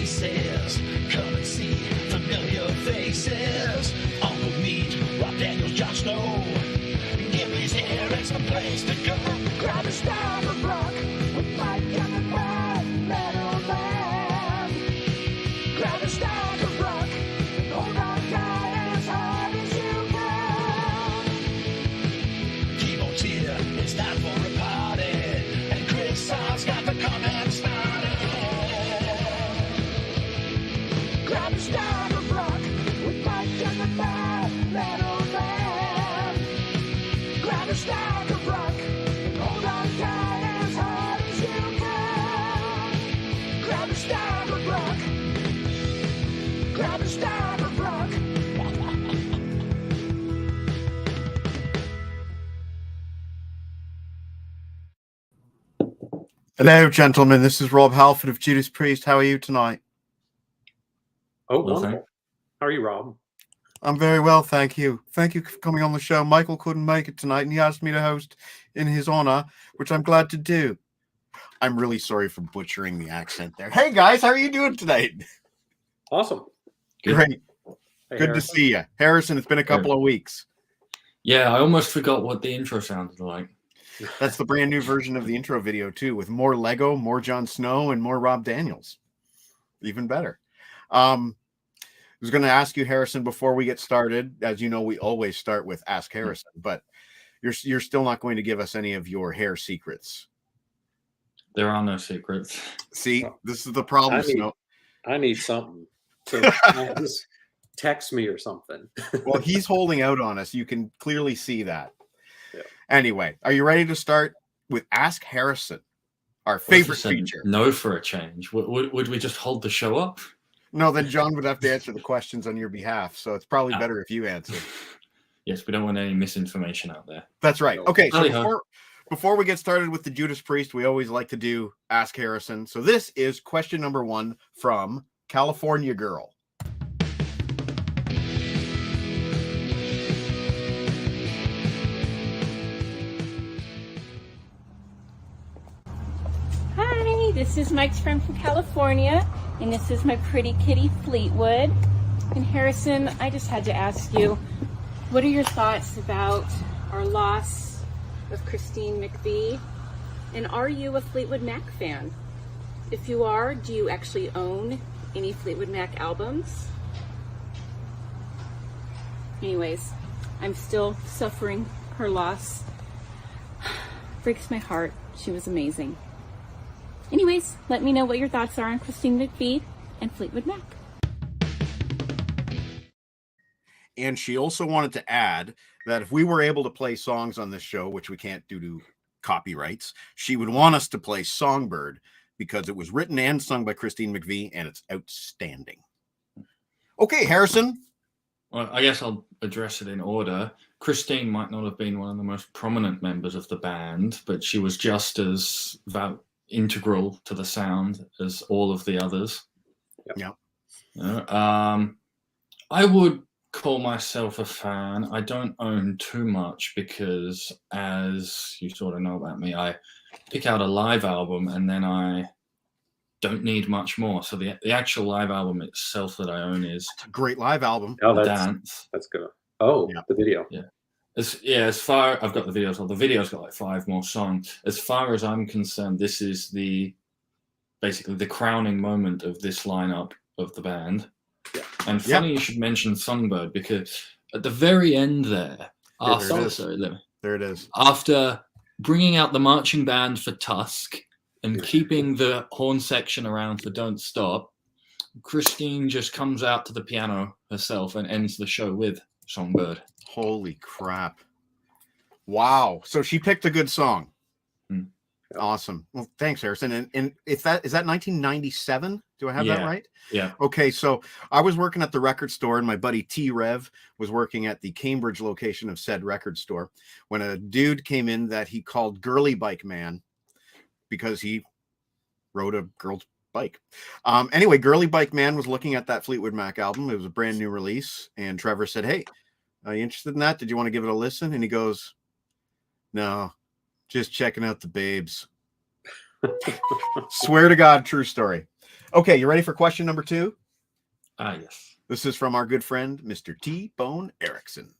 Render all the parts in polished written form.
places. Come and see familiar faces. Uncle Meat, Rob Daniels, Josh Snow. Gibby's here, it's the place to go. Grab a star of rock with Mike and the Bad Metal Man. Grab a star of rock and hold on tight as hard as you can. Keyboard's here, it's time for a party. And Chris Song's got the comment started. Grab a star of rock with Mike and the Bad Metal Man. Grab a star of rock and hold on tight as hard as you can. Grab a star of rock. Grab a star of rock. Hello, gentlemen. This is Rob Halford of Judas Priest. How are you tonight? Oh, wonderful. How are you, Rob? I'm very well, thank you. Thank you for coming on the show. Michael couldn't make it tonight, and he asked me to host in his honor, which I'm glad to do. I'm really sorry for butchering the accent there. Hey, guys, how are you doing tonight? Awesome. Good. Great. Hey, Good to see you. Harrison, it's been a couple of weeks. Yeah, I almost forgot what the intro sounded like. That's the brand new version of the intro video, too, with more Lego, more Jon Snow, and more Rob Daniels. Even better. I was going to ask you, Harrison, before we get started. As you know, we always start with Ask Harrison, but you're still not going to give us any of your hair secrets. There are no secrets. See, this is the problem, Snow. I need something. So just text me or something. Well, he's holding out on us. You can clearly see that. Yeah. Anyway, are you ready to start with Ask Harrison, our favorite feature? No, for a change. Would we just hold the show up? No, then John would have to answer the questions on your behalf. So it's probably better if you answer. Yes, we don't want any misinformation out there. That's right. Okay, so Hi-ho. before we get started with the Judas Priest, we always like to do Ask Harrison. So this is question number 1 from California Girl. Hi, this is Mike's friend from California, and this is my pretty kitty Fleetwood. And Harrison, I just had to ask you, what are your thoughts about our loss of Christine McVie? And are you a Fleetwood Mac fan? If you are, do you actually own any Fleetwood Mac albums? Anyways, I'm still suffering her loss. Breaks my heart. She was amazing. Anyways, let me know what your thoughts are on Christine McVie and Fleetwood Mac. And she also wanted to add that if we were able to play songs on this show, which we can't due to copyrights, she would want us to play Songbird because it was written and sung by Christine McVie, and it's outstanding. Okay, Harrison. Well, I guess I'll address it in order. Christine might not have been one of the most prominent members of the band, but she was just as integral to the sound as all of the others. Yeah. I would call myself a fan. I don't own too much because, as you sort of know about me, I pick out a live album and then I don't need much more. So the actual live album itself that I own is a great live album. Oh, Dance. That's good. Oh, Yeah. The video. Yeah. As far I've got the videos. Well, the video's got like 5 more songs. As far as I'm concerned, this is basically the crowning moment of this lineup of the band. Yeah. And funny you should mention Songbird, because at the very end there, There it is. after bringing out the marching band for Tusk and keeping the horn section around for Don't Stop, Christine just comes out to the piano herself and ends the show with Songbird. Holy crap. Wow. So she picked a good song. Awesome. Well, thanks, Harrison. And if that is that 1997? Do I have that right? Yeah. Okay, so I was working at the record store, and my buddy T Rev was working at the Cambridge location of said record store when a dude came in that he called Girly Bike Man because he rode a girl's bike. Anyway, Girly Bike Man was looking at that Fleetwood Mac album. It was a brand new release, and Trevor said, "Hey, are you interested in that? Did you want to give it a listen?" And he goes, "No, just checking out the babes." Swear to God, true story. Okay, you ready for question number 2? Yes. This is from our good friend, Mr. T-Bone Erickson.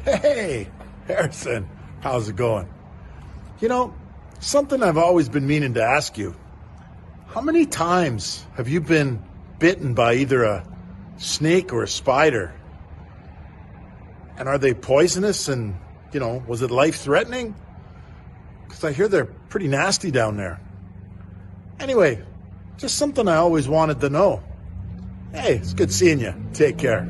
Hey, Harrison, how's it going? You know, something I've always been meaning to ask you. How many times have you been bitten by either a snake or a spider? And are they poisonous and, was it life-threatening? Because I hear they're pretty nasty down there. Anyway, just something I always wanted to know. Hey, it's good seeing you. Take care.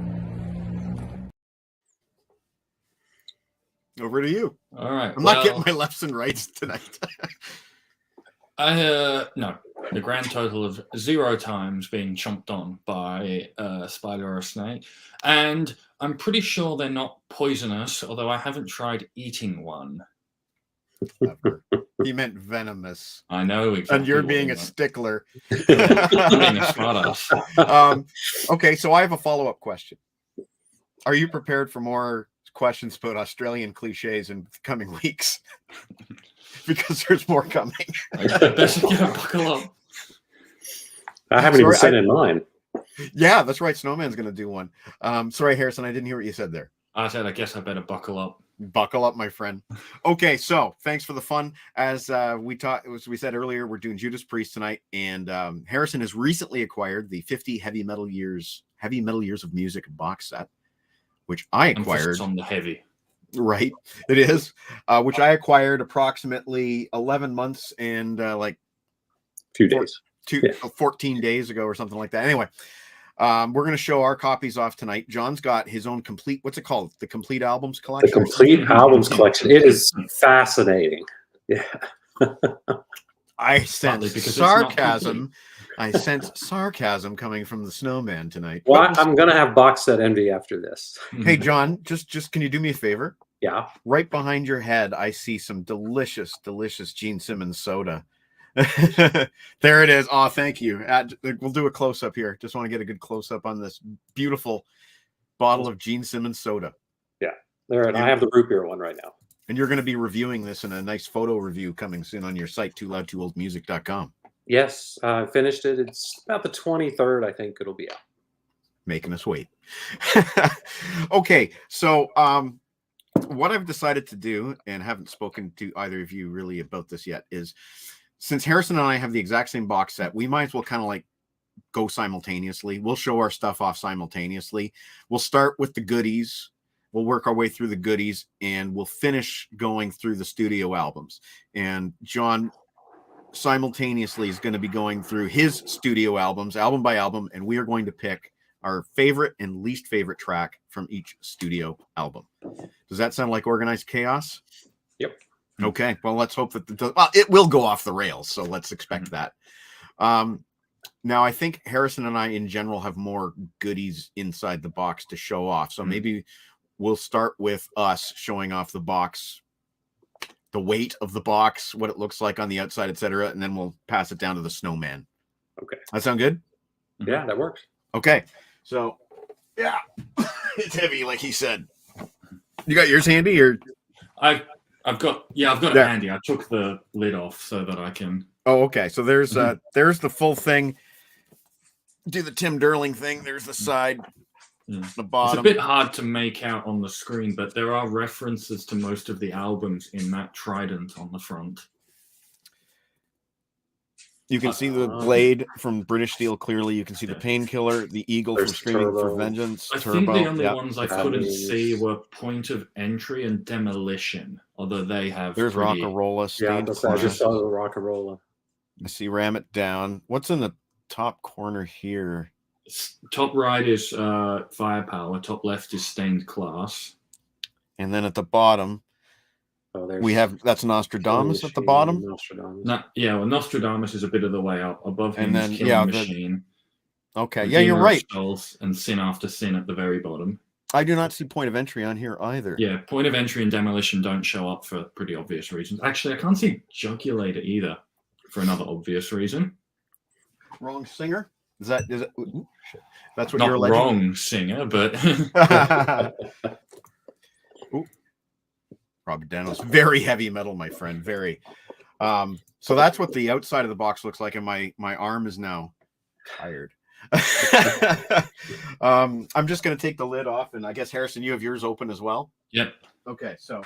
Over to you. All right. I'm not getting my lefts and rights tonight. No. The grand total of 0 times being chomped on by a spider or a snake. And I'm pretty sure they're not poisonous, although I haven't tried eating one. He meant venomous. I know exactly. And you're being a stickler. I'm being a smartass. Okay, so I have a follow-up question. Are you prepared for more questions about Australian cliches in the coming weeks? Because there's more coming. Buckle up. I haven't even sent in mine. Yeah, that's right. Snowman's going to do one. Sorry, Harrison, I didn't hear what you said there. I said, I guess I better buckle up. Buckle up, my friend. Okay, so thanks for the fun. As we said earlier, we're doing Judas Priest tonight, and Harrison has recently acquired the 50 Heavy Metal Years of Music box set, which I acquired. On the heavy. Right, it is, which I acquired approximately 11 months and like 14 days ago or something like that. Anyway, we're going to show our copies off tonight. John's got his own complete, what's it called? The complete albums collection? The complete albums collection. It is fascinating. Yeah. I sense sarcasm. I sense sarcasm coming from the Snowman tonight. Well, I'm going to have box set envy after this. Hey, John, just can you do me a favor? Yeah. Right behind your head, I see some delicious Gene Simmons soda. There it is. Oh, thank you. We'll do a close-up here. Just want to get a good close-up on this beautiful bottle of Gene Simmons soda. Yeah. There, and I have the root beer one right now. And you're going to be reviewing this in a nice photo review coming soon on your site, tooloudtooOldmusic.com. Yes, I finished it. It's about the 23rd, I think it'll be out. Making us wait. Okay, so what I've decided to do, and haven't spoken to either of you really about this yet, is since Harrison and I have the exact same box set, we might as well kind of like go simultaneously. We'll show our stuff off simultaneously. We'll start with the goodies. We'll work our way through the goodies, and we'll finish going through the studio albums. And John simultaneously is going to be going through his studio albums, album by album, and we are going to pick our favorite and least favorite track from each studio album. Does that sound like organized chaos? Yep. Okay. Well, let's hope that it will go off the rails. So let's expect that. Now, I think Harrison and I in general have more goodies inside the box to show off. So maybe we'll start with us showing off the box, the weight of the box, what it looks like on the outside, etc., and then we'll pass it down to the Snowman. Okay. That sound good? Yeah, that works. Okay. So, yeah, it's heavy, like he said. You got yours handy, or I've got it handy. I took the lid off so that I can. Oh, okay. So there's the full thing. Do the Tim Derling thing. There's the side, the bottom. It's a bit hard to make out on the screen, but there are references to most of the albums in that trident on the front. You can see the blade from British Steel clearly. You can see the Painkiller, the eagle from Screaming for Vengeance. I think the only ones I couldn't see were Point of Entry and Demolition, although they have. There's Rock-a-Rolla. Yeah, I just saw the Rock-a-Rolla. I see Ram It Down. What's in the top corner here? Top right is Firepower. Top left is Stained Glass. And then at the bottom, we have that's Nostradamus at the bottom. Nostradamus is a bit of the way up. Above him is Killing Machine. Okay, yeah, you're right. And Sin After Sin at the very bottom. I do not see Point of Entry on here either. Yeah, Point of Entry and Demolition don't show up for pretty obvious reasons. Actually, I can't see Jugulator either for another obvious reason. Wrong singer? Is it? Ooh, shit. That's what Not you're alleging. Wrong singer, but Robert Daniels, very heavy metal, my friend. Very. So that's what the outside of the box looks like, and my arm is now tired. I'm just going to take the lid off, and I guess, Harrison, you have yours open as well? Yep. Okay, so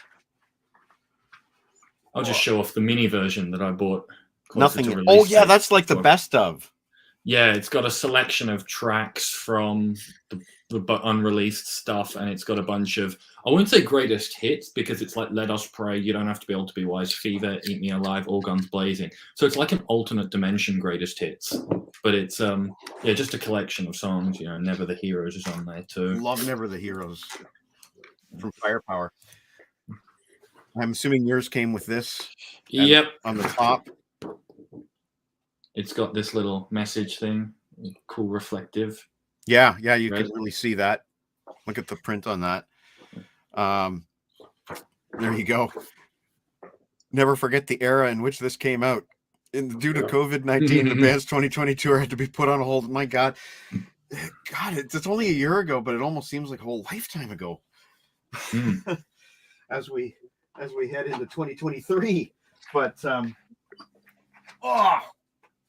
I'll just show off the mini version that I bought. nothing. Oh, yeah, that's like the best of. Yeah, it's got a selection of tracks from the unreleased stuff, and it's got a bunch of, I wouldn't say greatest hits, because it's like Let Us Pray, You Don't Have to Be Able to Be Wise, Fever, Eat Me Alive, All Guns Blazing. So it's like an alternate dimension greatest hits. But it's just a collection of songs. You know, Never the Heroes is on there too. Love Never the Heroes from Firepower. I'm assuming yours came with this. Yep. On the top. It's got this little message thing, cool reflective. Yeah, you can really see that. Look at the print on that. There you go. Never forget the era in which this came out. Due to COVID-19, the band's 2020 tour had to be put on hold. My God, it's only a year ago, but it almost seems like a whole lifetime ago. as we head into 2023, but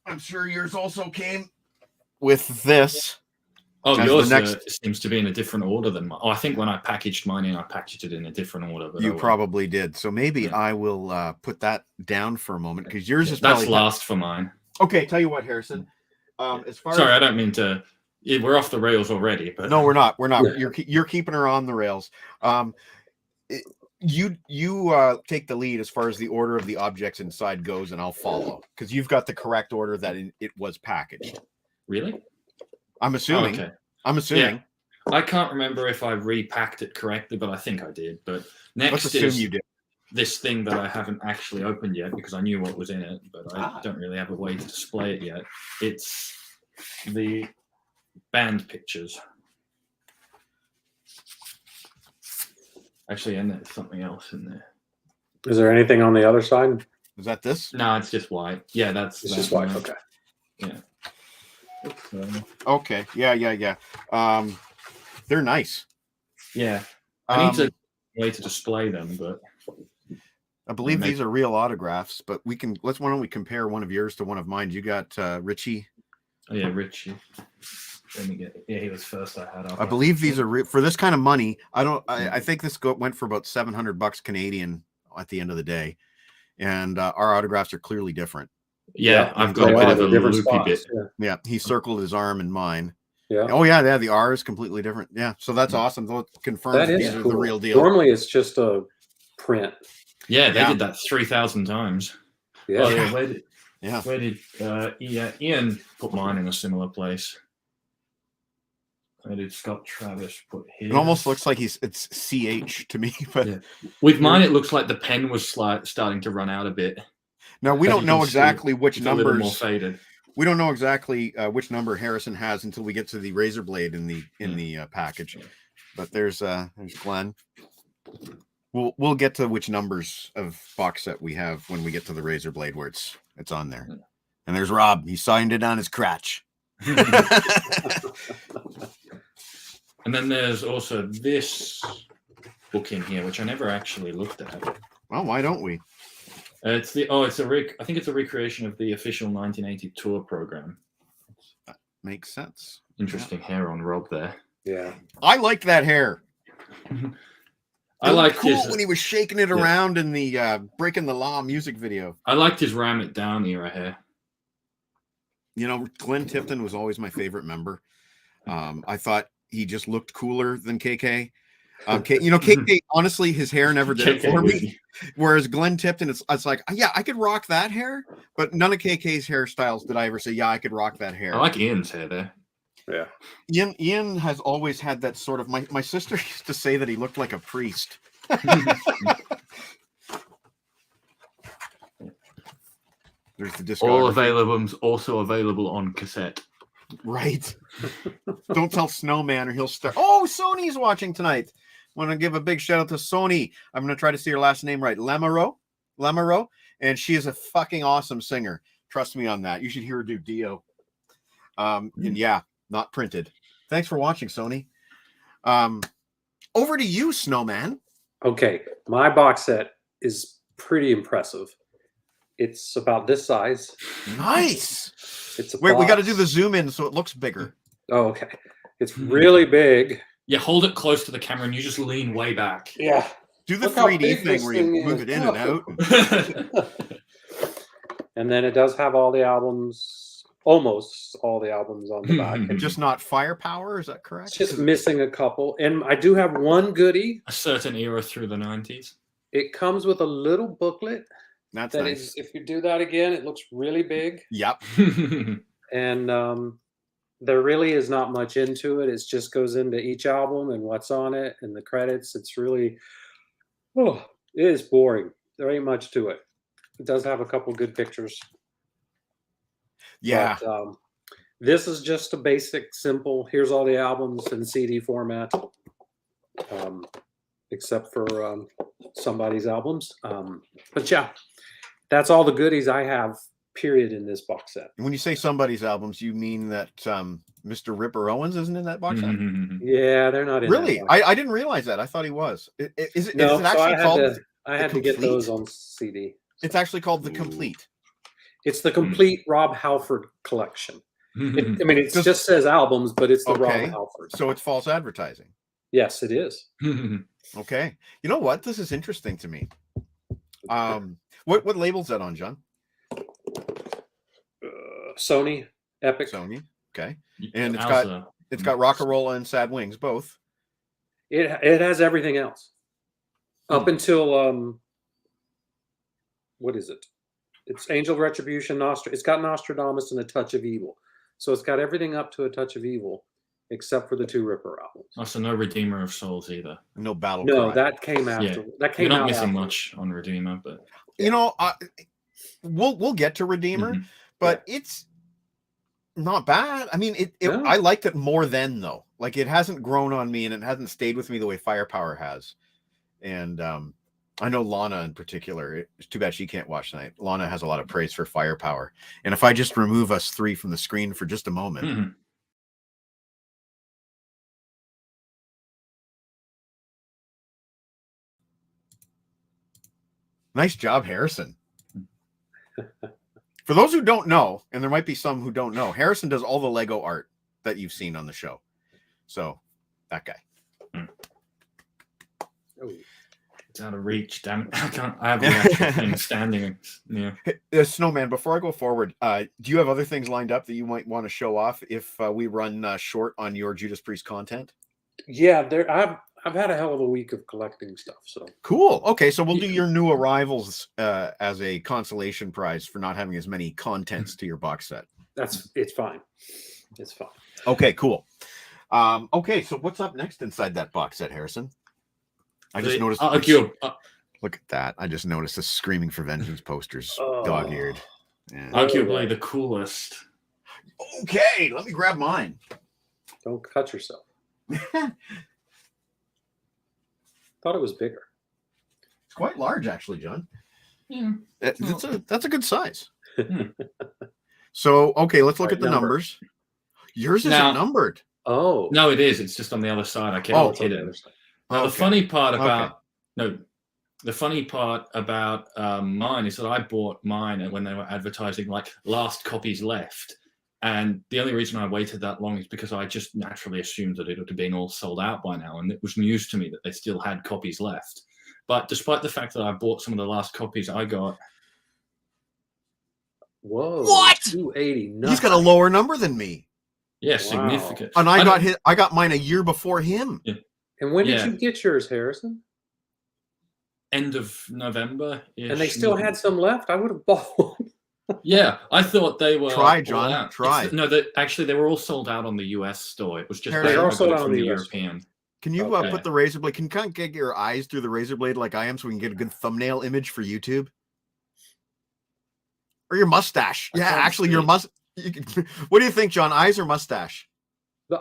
I'm sure yours also came with this. Oh, yours seems to be in a different order than mine. Oh, I think when I packaged mine in, I packaged it in a different order. But you probably did. So maybe I will put that down for a moment, because yours is that's last for mine. Okay, tell you what, Harrison. As far I don't mean to. We're off the rails already, but no, we're not. We're not. You're keeping her on the rails. You take the lead as far as the order of the objects inside goes, and I'll follow, because you've got the correct order that it was packaged. Really? I'm assuming. Okay. I'm assuming. Yeah. I can't remember if I repacked it correctly, but I think I did. But let's assume you did. This thing that I haven't actually opened yet, because I knew what was in it, but I don't really have a way to display it yet. It's the band pictures. Actually, and there's something else in there. Is there anything on the other side? Is that this? No, it's just white. Yeah, it's just white. Okay. Yeah. Okay. Yeah. They're nice. Yeah. I need to way to display them, but I believe these are real autographs. But why don't we compare one of yours to one of mine? You got Richie. Oh yeah, Richie. Let me get. Yeah, he was first. I had. I believe these are for this kind of money. I think this went for about $700 Canadian at the end of the day, and our autographs are clearly different. Yeah, I've got a bit of a loopy bit. Yeah, he circled his arm in mine. Yeah. Oh yeah, the R is completely different. Yeah, so that's awesome. That confirms these are the real deal. Normally, it's just a print. Yeah, they did that 3,000 times. Yeah. Oh, yeah. Where did Ian put mine in a similar place? Where did Scott Travis put his? It almost looks like it's CH to me, but with mine, it looks like the pen was starting to run out a bit. Now we don't know exactly which numbers. A little more faded. We don't know exactly which number Harrison has until we get to the razor blade in the package. But there's Glenn. We'll get to which numbers of box set we have when we get to the razor blade where it's on there. And there's Rob. He signed it on his crotch. And then there's also this book in here, which I never actually looked at. Well, why don't we? I think it's a recreation of the official 1980 tour program. That makes sense. Interesting hair on Rob there. Yeah, I liked that hair. I liked cool when he was shaking it around in the Breaking the Law music video. I liked his Ram It Down era hair. You know, Glenn Tipton was always my favorite member. I thought he just looked cooler than KK. KK, honestly, his hair never did it for me. Whereas Glenn Tipton, it's like, yeah, I could rock that hair, but none of KK's hairstyles did I ever say, yeah, I could rock that hair. I like Ian's hair there. Yeah. Ian has always had that sort of, my sister used to say that he looked like a priest. There's the discography. All of albums also available on cassette. Right. Don't tell Snowman or he'll start. Oh, Sony's watching tonight. Want to give a big shout out to Sony. I'm going to try to see her last name right. Lamoureux. And she is a fucking awesome singer. Trust me on that. You should hear her do Dio. And yeah, not printed. Thanks for watching, Sony. Over to you, Snowman. Okay. My box set is pretty impressive. It's about this size. Nice. It's a Wait, we got to do box. the zoom in so it looks bigger. Oh, okay. It's really big. Yeah, hold it close to the camera and you just lean way back. Yeah. Do the Look how 3D big thing this where you thing move is. it in and out. And then it does have all the albums, almost all the albums on the back. And just not Firepower, is that correct? It's just missing a couple. And I do have one goodie. A certain era through the 90s. It comes with a little booklet. That's That nice. is, if you do that again, it looks really big. Yep. And there really is not much into it. It just goes into each album and what's on it and the credits. It's really, it is boring. There ain't much to it. It does have a couple good pictures. Yeah. But, this is just a basic, simple, here's all the albums in CD format, except for somebody's albums. But yeah, that's all the goodies I have, period, in this box set. When you say somebody's albums, you mean that Mr. Ripper Owens isn't in that box set? Yeah, they're not in Really? that box. I didn't realize that. I thought he was. Is it No, actually called? I had to get those on CD. It's actually called The Complete. It's the complete Rob Halford collection. It just says albums, but it's the Okay. Rob Halford. So it's false advertising. Yes, it is. Okay. You know what? This is interesting to me. What label's that on, John? Sony, Epic. Sony. Okay. And it's Alza. got Rock-a-Rolla and Sad Wings, both. It has everything else. Up until what is it? It's Angel Retribution, it's got Nostradamus and A Touch of Evil. So it's got everything up to A Touch of Evil, except for the two Ripper albums. Also, no Redeemer of Souls either. No Battle No, Cry. that came after. Yeah. That came You're not out missing after. much on Redeemer, but You know, we'll get to Redeemer, but it's not bad. I mean, No. I liked it more then, though. Like, it hasn't grown on me and it hasn't stayed with me the way Firepower has. And I know Lana in particular. It's too bad she can't watch tonight. Lana has a lot of praise for Firepower. And if I just remove us three from the screen for just a moment. Nice job, Harrison. For those who don't know, and there might be some who don't know, Harrison does all the Lego art that you've seen on the show. So, that guy. Oh. it's out of reach. Damn it. I have the actual thing standing near. Snowman, before I go forward, do you have other things lined up that you might want to show off if we run short on your Judas Priest content? Yeah, I've had a hell of a week of collecting stuff. So Cool. Okay, so we'll do your new arrivals as a consolation prize for not having as many contents to your box set. it's fine. It's fine. Okay, cool. Okay, so what's up next inside that box set, Harrison? I just noticed. Look at that. I just noticed the Screaming for Vengeance posters, dog-eared. Yeah. Arguably the coolest. Okay, let me grab mine. Don't cut yourself. Thought it was bigger. It's quite large, actually, John. Yeah. That's a good size. So, okay, let's look at the numbers. Yours isn't numbered. Oh. No, it is. It's just on the other side. I can't hit it. Now, the funny part about mine is that I bought mine when they were advertising like last copies left. And the only reason I waited that long is because I just naturally assumed that it would have been all sold out by now. And it was news to me that they still had copies left. But despite the fact that I bought some of the last copies, I got... Whoa. What? 289. He's got a lower number than me. Yeah, significant. And I got mine a year before him. Yeah. And when did you get yours, Harrison? End of November. And they still had some left? I would have bought one. Yeah, I thought they were. Try, John. Try. Actually, they were all sold out on the US store. It was just They are sold out on the the European. Can you put the razor blade? Can you kind of get your eyes through the razor blade like I am so we can get a good thumbnail image for YouTube? Or your mustache? Yeah, actually, your mustache. What do you think, John? Eyes or mustache?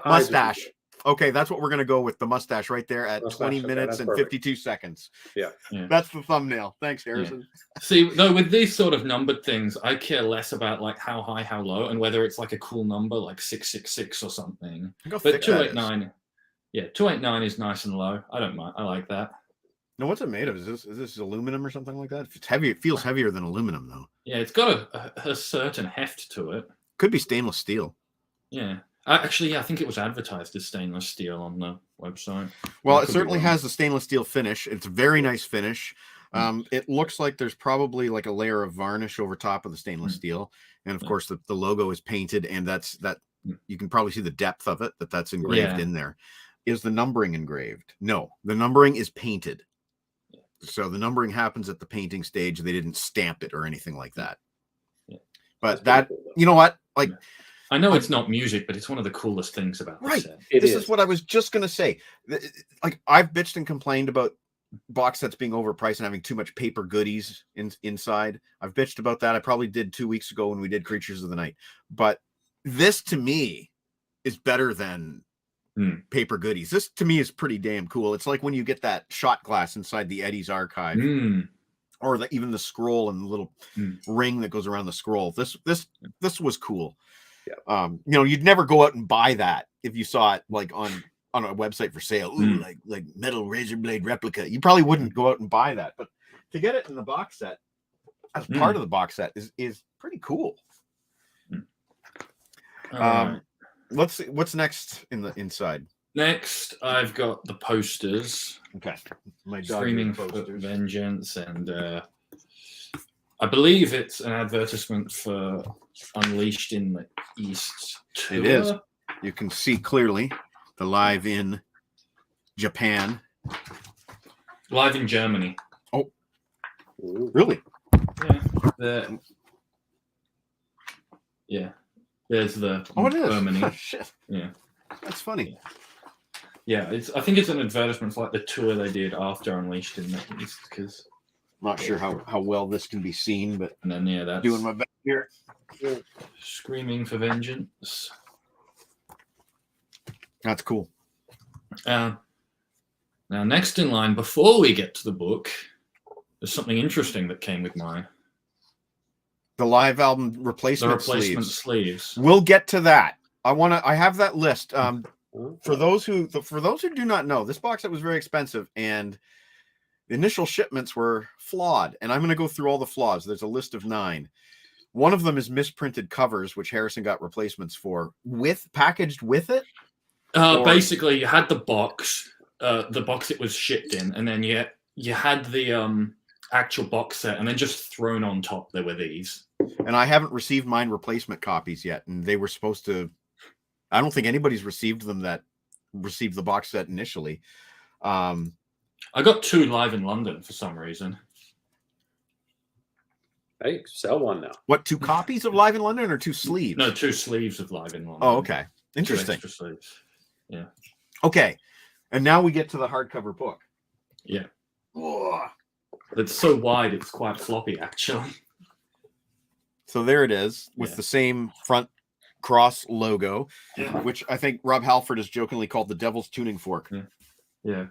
Mustache. Okay, that's what we're going to go with. The mustache right there at 20 minutes and 52 seconds. Yeah. That's the thumbnail. Thanks, Harrison. Yeah. See, though, with these sort of numbered things, I care less about like how high, how low, and whether it's like a cool number like 666 or something. But 289, 289 is nice and low. I don't mind. I like that. No, what's it made of? Is this aluminum or something like that? If it's heavy, it feels heavier than aluminum, though. Yeah, it's got a certain heft to it. Could be stainless steel. Yeah. Actually, yeah, I think it was advertised as stainless steel on the website. Well, I it could be certainly wrong. has the stainless steel finish. It's a very nice finish. It looks like there's probably like a layer of varnish over top of the stainless steel, and of course the logo is painted, and that you can probably see the depth of it, that's engraved in there. Is the numbering engraved? No, the numbering is painted. So the numbering happens at the painting stage. They didn't stamp it or anything like that. Yeah. But that, you know what? Like, I know it's not music, but it's one of the coolest things about the right. set. This is what I was just going to say. Like, I've bitched and complained about box sets being overpriced and having too much paper goodies inside. I've bitched about that. I probably did 2 weeks ago when we did Creatures of the Night. But this, to me, is better than paper goodies. This, to me, is pretty damn cool. It's like when you get that shot glass inside the Eddie's archive. Or even the scroll and the little ring that goes around the scroll. This was cool. Yeah. You know, you'd never go out and buy that if you saw it like on a website for sale. Ooh, like metal razor blade replica. You probably wouldn't go out and buy that, but to get it in the box set as part of the box set is pretty cool. Let's see what's next in the inside. Next, I've got the posters. Okay, my Screaming for Vengeance, and I believe it's an advertisement for Unleashed in the East tour. It is. You can see clearly the live in Japan. Live in Germany. Oh, really? Yeah. There's the it is. Germany. Oh, shit. Yeah. That's funny. Yeah, I think it's an advertisement for like the tour they did after Unleashed in the East, because not sure how well this can be seen, but and then that's doing my best here. Screaming for Vengeance. That's cool. Now, next in line, before we get to the book, there's something interesting that came with mine. The live album replacement sleeves. We'll get to that. I have that list. For those who do not know, this box set was very expensive, and the initial shipments were flawed. And I'm going to go through all the flaws. There's a list of 9. One of them is misprinted covers, which Harrison got replacements for, packaged with it. Basically, you had the box it was shipped in, and then you had the actual box set, and then just thrown on top there were these. And I haven't received mine replacement copies yet, and they were supposed to. I don't think anybody's received them that received the box set initially. I got 2 live in London for some reason. Hey, sell one now. What, 2 copies of Live in London or 2 sleeves? No, 2 sleeves of Live in London. Oh, okay. Interesting. 2 extra sleeves. Yeah. Okay. And now we get to the hardcover book. Yeah. Whoa. It's so wide, it's quite floppy, actually. So there it is with the same front cross logo, which I think Rob Halford has jokingly called the Devil's Tuning Fork. Yeah.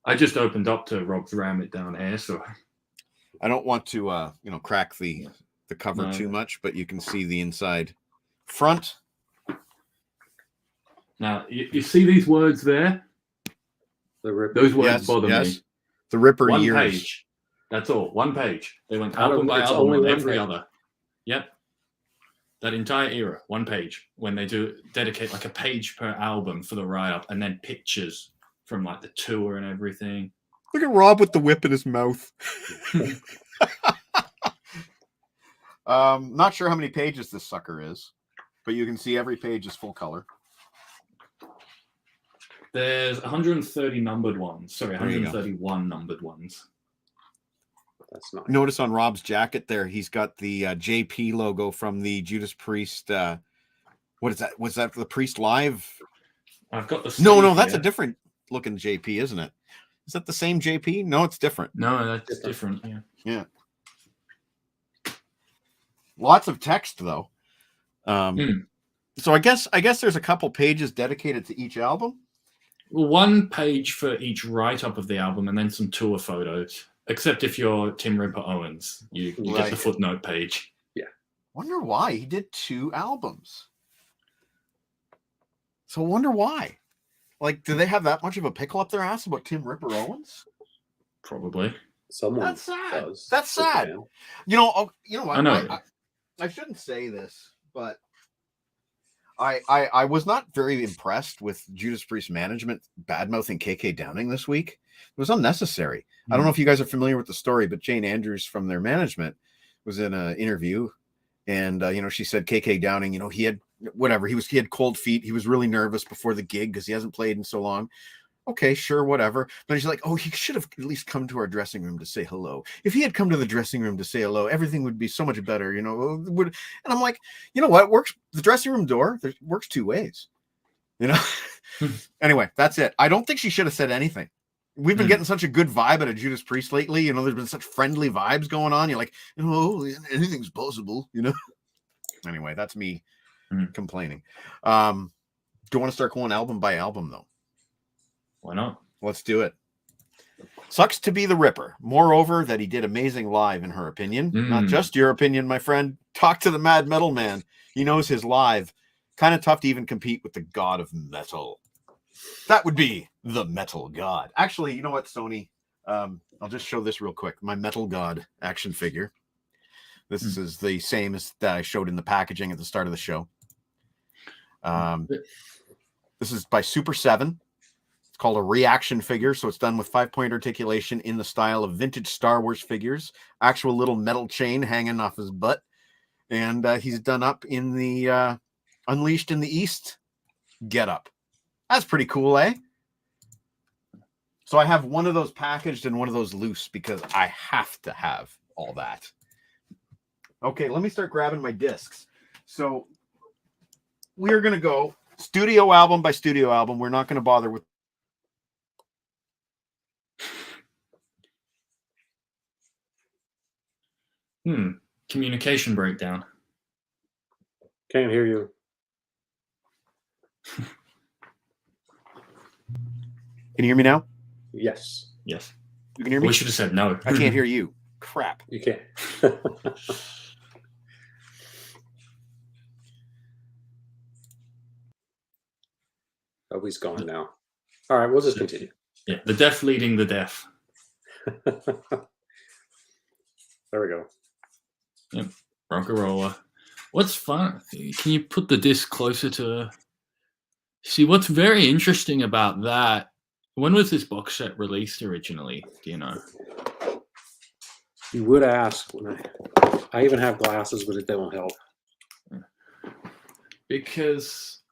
I just opened up to Rob's Ram It Down Air, so I don't want to crack the cover too much, but you can see the inside front. Now you see these words there? Those words bother me. The Ripper One years. page. That's all. 1 page. They went album by album on every other. Yep. That entire era, 1 page. When they do dedicate like a page per album for the write-up, and then pictures from like the tour and everything. Look at Rob with the whip in his mouth. Not sure how many pages this sucker is, but you can see every page is full color. There's 130 numbered ones. Sorry, 131 numbered ones. That's nice. Notice on Rob's jacket there, he's got the JP logo from the Judas Priest. What is that? Was that the Priest Live? I've got the No, that's a different looking JP, isn't it? Is that the same JP? No, it's different. No, that's different. Yeah. Lots of text though. So I guess there's a couple pages dedicated to each album. Well, 1 page for each write-up of the album, and then some tour photos. Except if you're Tim Ripper Owens, you get the footnote page. Yeah. Wonder why he did 2 albums. So I wonder why. Like, do they have that much of a pickle up their ass about Tim Ripper Owens? Probably. Someone That's sad. does. That's Just a sad. fan. You know what? I know. I shouldn't say this, but I was not very impressed with Judas Priest management bad-mouthing KK Downing this week. It was unnecessary. I don't know if you guys are familiar with the story, but Jane Andrews from their management was in an interview, and she said KK Downing, he had whatever, he had cold feet. He was really nervous before the gig because he hasn't played in so long. Okay, sure, whatever. But she's like, oh, he should have at least come to our dressing room to say hello. If he had come to the dressing room to say hello, everything would be so much better, And I'm like, you know what? Works the dressing room door works two ways, Anyway, that's it. I don't think she should have said anything. We've been getting such a good vibe at a Judas Priest lately. There's been such friendly vibes going on. You're like, anything's possible, Anyway, that's me complaining. Do you want to start going album by album, though? Why not? Let's do it. Sucks to be the Ripper. Moreover, that he did amazing live, in her opinion. Not just your opinion, my friend. Talk to the Mad Metal Man. He knows his live. Kind of tough to even compete with the god of metal. That would be the metal god. Actually, you know what, Sony? I'll just show this real quick. My metal god action figure. This is the same as that I showed in the packaging at the start of the show. This is by Super 7. It's called a reaction figure, so it's done with 5-point articulation in the style of vintage Star Wars figures. Actual little metal chain hanging off his butt. And he's done up in the Unleashed in the East getup. That's pretty cool, eh? So I have one of those packaged and one of those loose because I have to have all that. Okay, let me start grabbing my discs. So we're going to go studio album by studio album. We're not going to bother with Communication breakdown. Can't hear you. Can you hear me now? Yes. Yes. You can hear me? We should have said no. I can't hear you. Crap. You can. Oh, he's gone now. All right, we'll just continue. Yeah, the deaf leading the deaf. There we go. Yep, Rock'n'Roller. What's fun? Can you put the disc closer to? See, what's very interesting about that? When was this box set released originally? Do you know? You would ask when I even have glasses, but it don't help. Because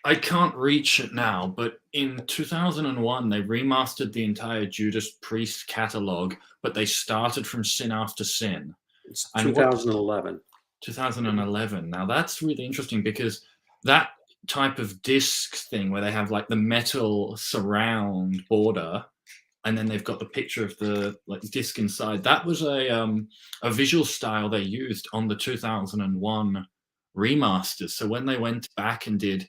I can't reach it now, but in 2001, they remastered the entire Judas Priest catalog, but they started from Sin After Sin. It's 2011. 2011. Now, that's really interesting because that type of disc thing where they have like the metal surround border and then they've got the picture of the disc inside, that was a visual style they used on the 2001 remasters. So when they went back and did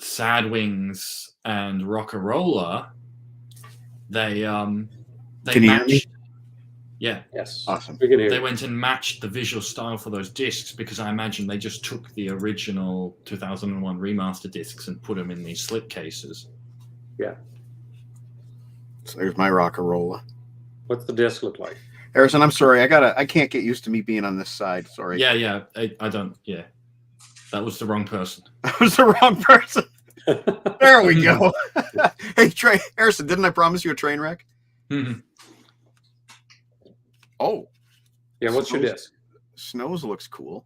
Sad Wings and Rock'n'Roller, they Can you hear me? matched. Yeah. Yes. Awesome. We can hear They you. went and matched the visual style for those discs because I imagine they just took the original 2001 remaster discs and put them in these slip cases. Yeah. So there's my Rock'n'Roller. What's the disc look like? Harrison, I'm sorry. I can't get used to me being on this side. Sorry. Yeah. I don't. Yeah. That was the wrong person. I was the wrong person. There we go. Hey, Harrison, didn't I promise you a train wreck? Mhm. Oh. Yeah, what's your disc? Snows looks cool.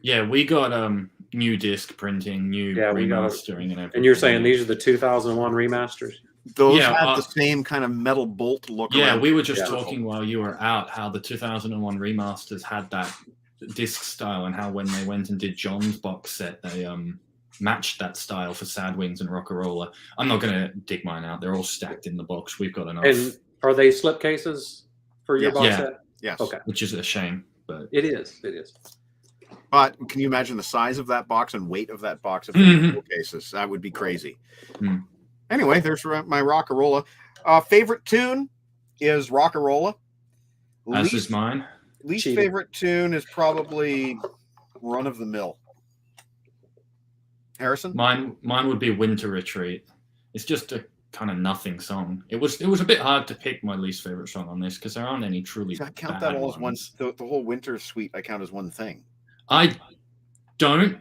Yeah, we got new disc printing, new Yeah, we got it. remastering, and everything. And you're saying these are the 2001 remasters? Those Yeah, have the same kind of metal bolt look. Yeah, around. we were just Yeah. talking while you were out how the 2001 remasters had that disc style, and how when they went and did John's box set, they matched that style for Sad Wings and Rock'n'Roller. I'm not going to dig mine out; they're all stacked in the box. We've got enough, And are they slip cases for your Yes. box Yeah. set? Yes. Okay. which is a shame. But It is. It is. But can you imagine the size of that box and weight of that box of cases? That would be crazy. Mm. Anyway, there's my Rock'n'Roller. Favorite tune is Rock'n'Roller. as is mine. Least Cheating. favorite tune is probably Run of the Mill. Harrison? Mine would be Winter Retreat. It's just a kind of nothing song. It was a bit hard to pick my least favorite song on this because there aren't any truly I count bad that all as one. ones. The whole Winter Suite I count as one thing. I don't,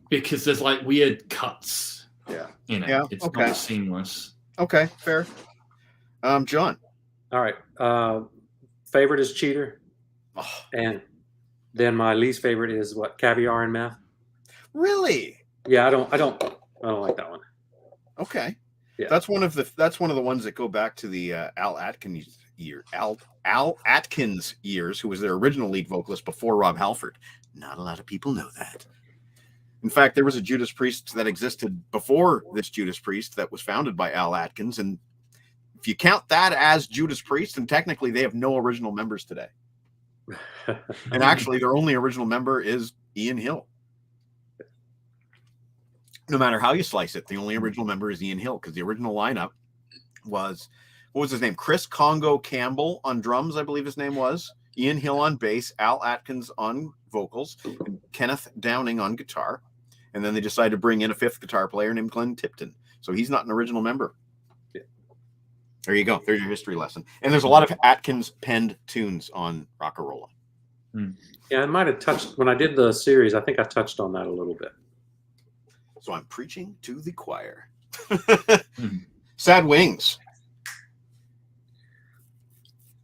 because there's like weird cuts. Yeah. You know, Yeah, it's okay. not seamless. Okay, fair. John. All right. Favorite is Cheater, Oh, and then my least favorite is what? Caviar and Meth. really? Yeah, I don't like that one. Okay. Yeah. That's one of the ones that go back to the Al Atkins years, who was their original lead vocalist before Rob Halford. Not a lot of people know that. In fact, there was a Judas Priest that existed before this Judas Priest that was founded by Al Atkins, and if you count that as Judas Priest, then technically they have no original members today. And actually, their only original member is Ian Hill. No matter how you slice it, the only original member is Ian Hill, because the original lineup was, what was his name? Chris Congo Campbell on drums, I believe his name was. Ian Hill on bass, Al Atkins on vocals, and Kenneth Downing on guitar. And then they decided to bring in a fifth guitar player named Glenn Tipton. So he's not an original member. Yeah. There you go. There's your history lesson. And there's a lot of Atkins penned tunes on Rock-a-Rolla. Yeah, I might have touched when I did the series. I think I touched on that a little bit. So I'm preaching to the choir. Sad Wings.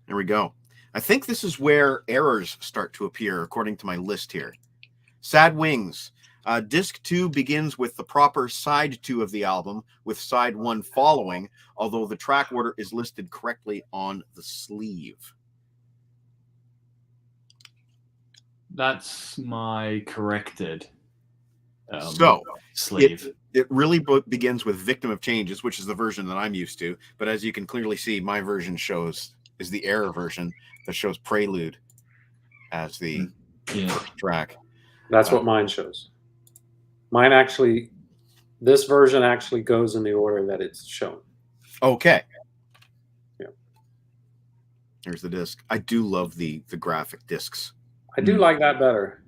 There we go. I think this is where errors start to appear, according to my list here. Sad Wings. Disc 2 begins with the proper side 2 of the album, with side 1 following, although the track order is listed correctly on the sleeve. That's my corrected sleeve. sleeve. It really begins with Victim of Changes, which is the version that I'm used to. But as you can clearly see, my version is the error version that shows Prelude as the first track. That's what mine shows. Mine actually, this version actually goes in the order that it's shown. Okay. Yeah. There's the disc. I do love the graphic discs. I do like that better.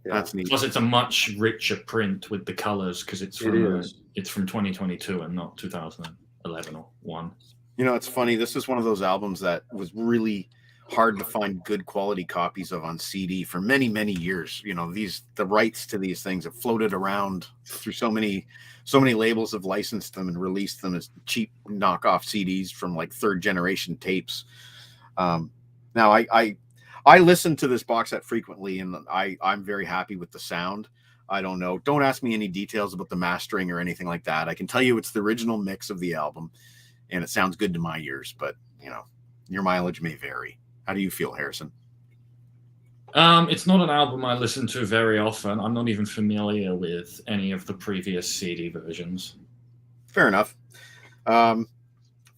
Yeah. That's neat. Plus, it's a much richer print with the colors because it's from 2022 and not 2011 or 1. You know, it's funny. This is one of those albums that was really hard to find good quality copies of on CD for many, many years. You know, the rights to these things have floated around through so many labels have licensed them and released them as cheap knockoff CDs from like third generation tapes. Now I listen to this box set frequently, and I'm very happy with the sound. I don't know. Don't ask me any details about the mastering or anything like that. I can tell you it's the original mix of the album, and it sounds good to my ears, but you know, your mileage may vary. How do you feel, Harrison? It's not an album I listen to very often. I'm not even familiar with any of the previous CD versions. Fair enough.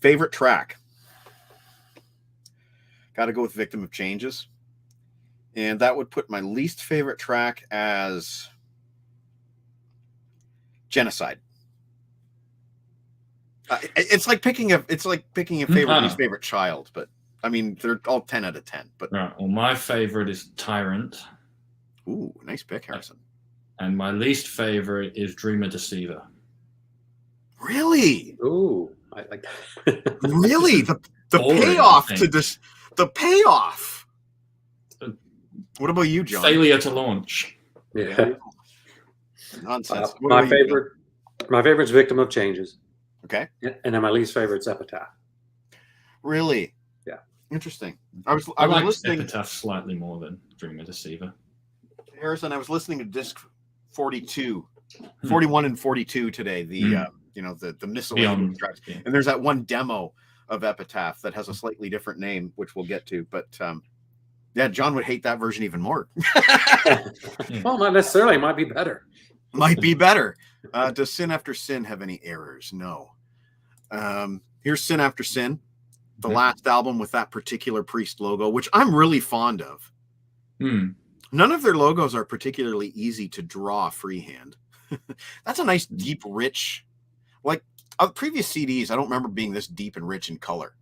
Favorite track? Got to go with Victim of Changes. And that would put my least favorite track as Genocide. It's like picking a favorite least favorite child, but I mean they're all 10 out of 10. But right, well, my favorite is Tyrant. Ooh, nice pick, Harrison. And my least favorite is Dreamer Deceiver. Really? Ooh, I like that. Really? The Boring, payoff to this. The payoff. What about you, John? Failure to launch. Yeah. Nonsense. My favorite's Victim of Changes. Okay. And then my least favorite's Epitaph. Really? Yeah. Interesting. I was like listening. Epitaph slightly more than Dreamer Deceiver. Harrison, I was listening to disc 42, 41 and 42 today. The the miscellaneous tracks. Yeah. And there's that one demo of Epitaph that has a slightly different name, which we'll get to. But yeah, John would hate that version even more. Well, not necessarily. It might be better. Might be better. Does Sin After Sin have any errors? No. Here's Sin After Sin, the last album with that particular Priest logo, which I'm really fond of. None of their logos are particularly easy to draw freehand. That's a nice, deep, rich, like previous CDs. I don't remember being this deep and rich in color,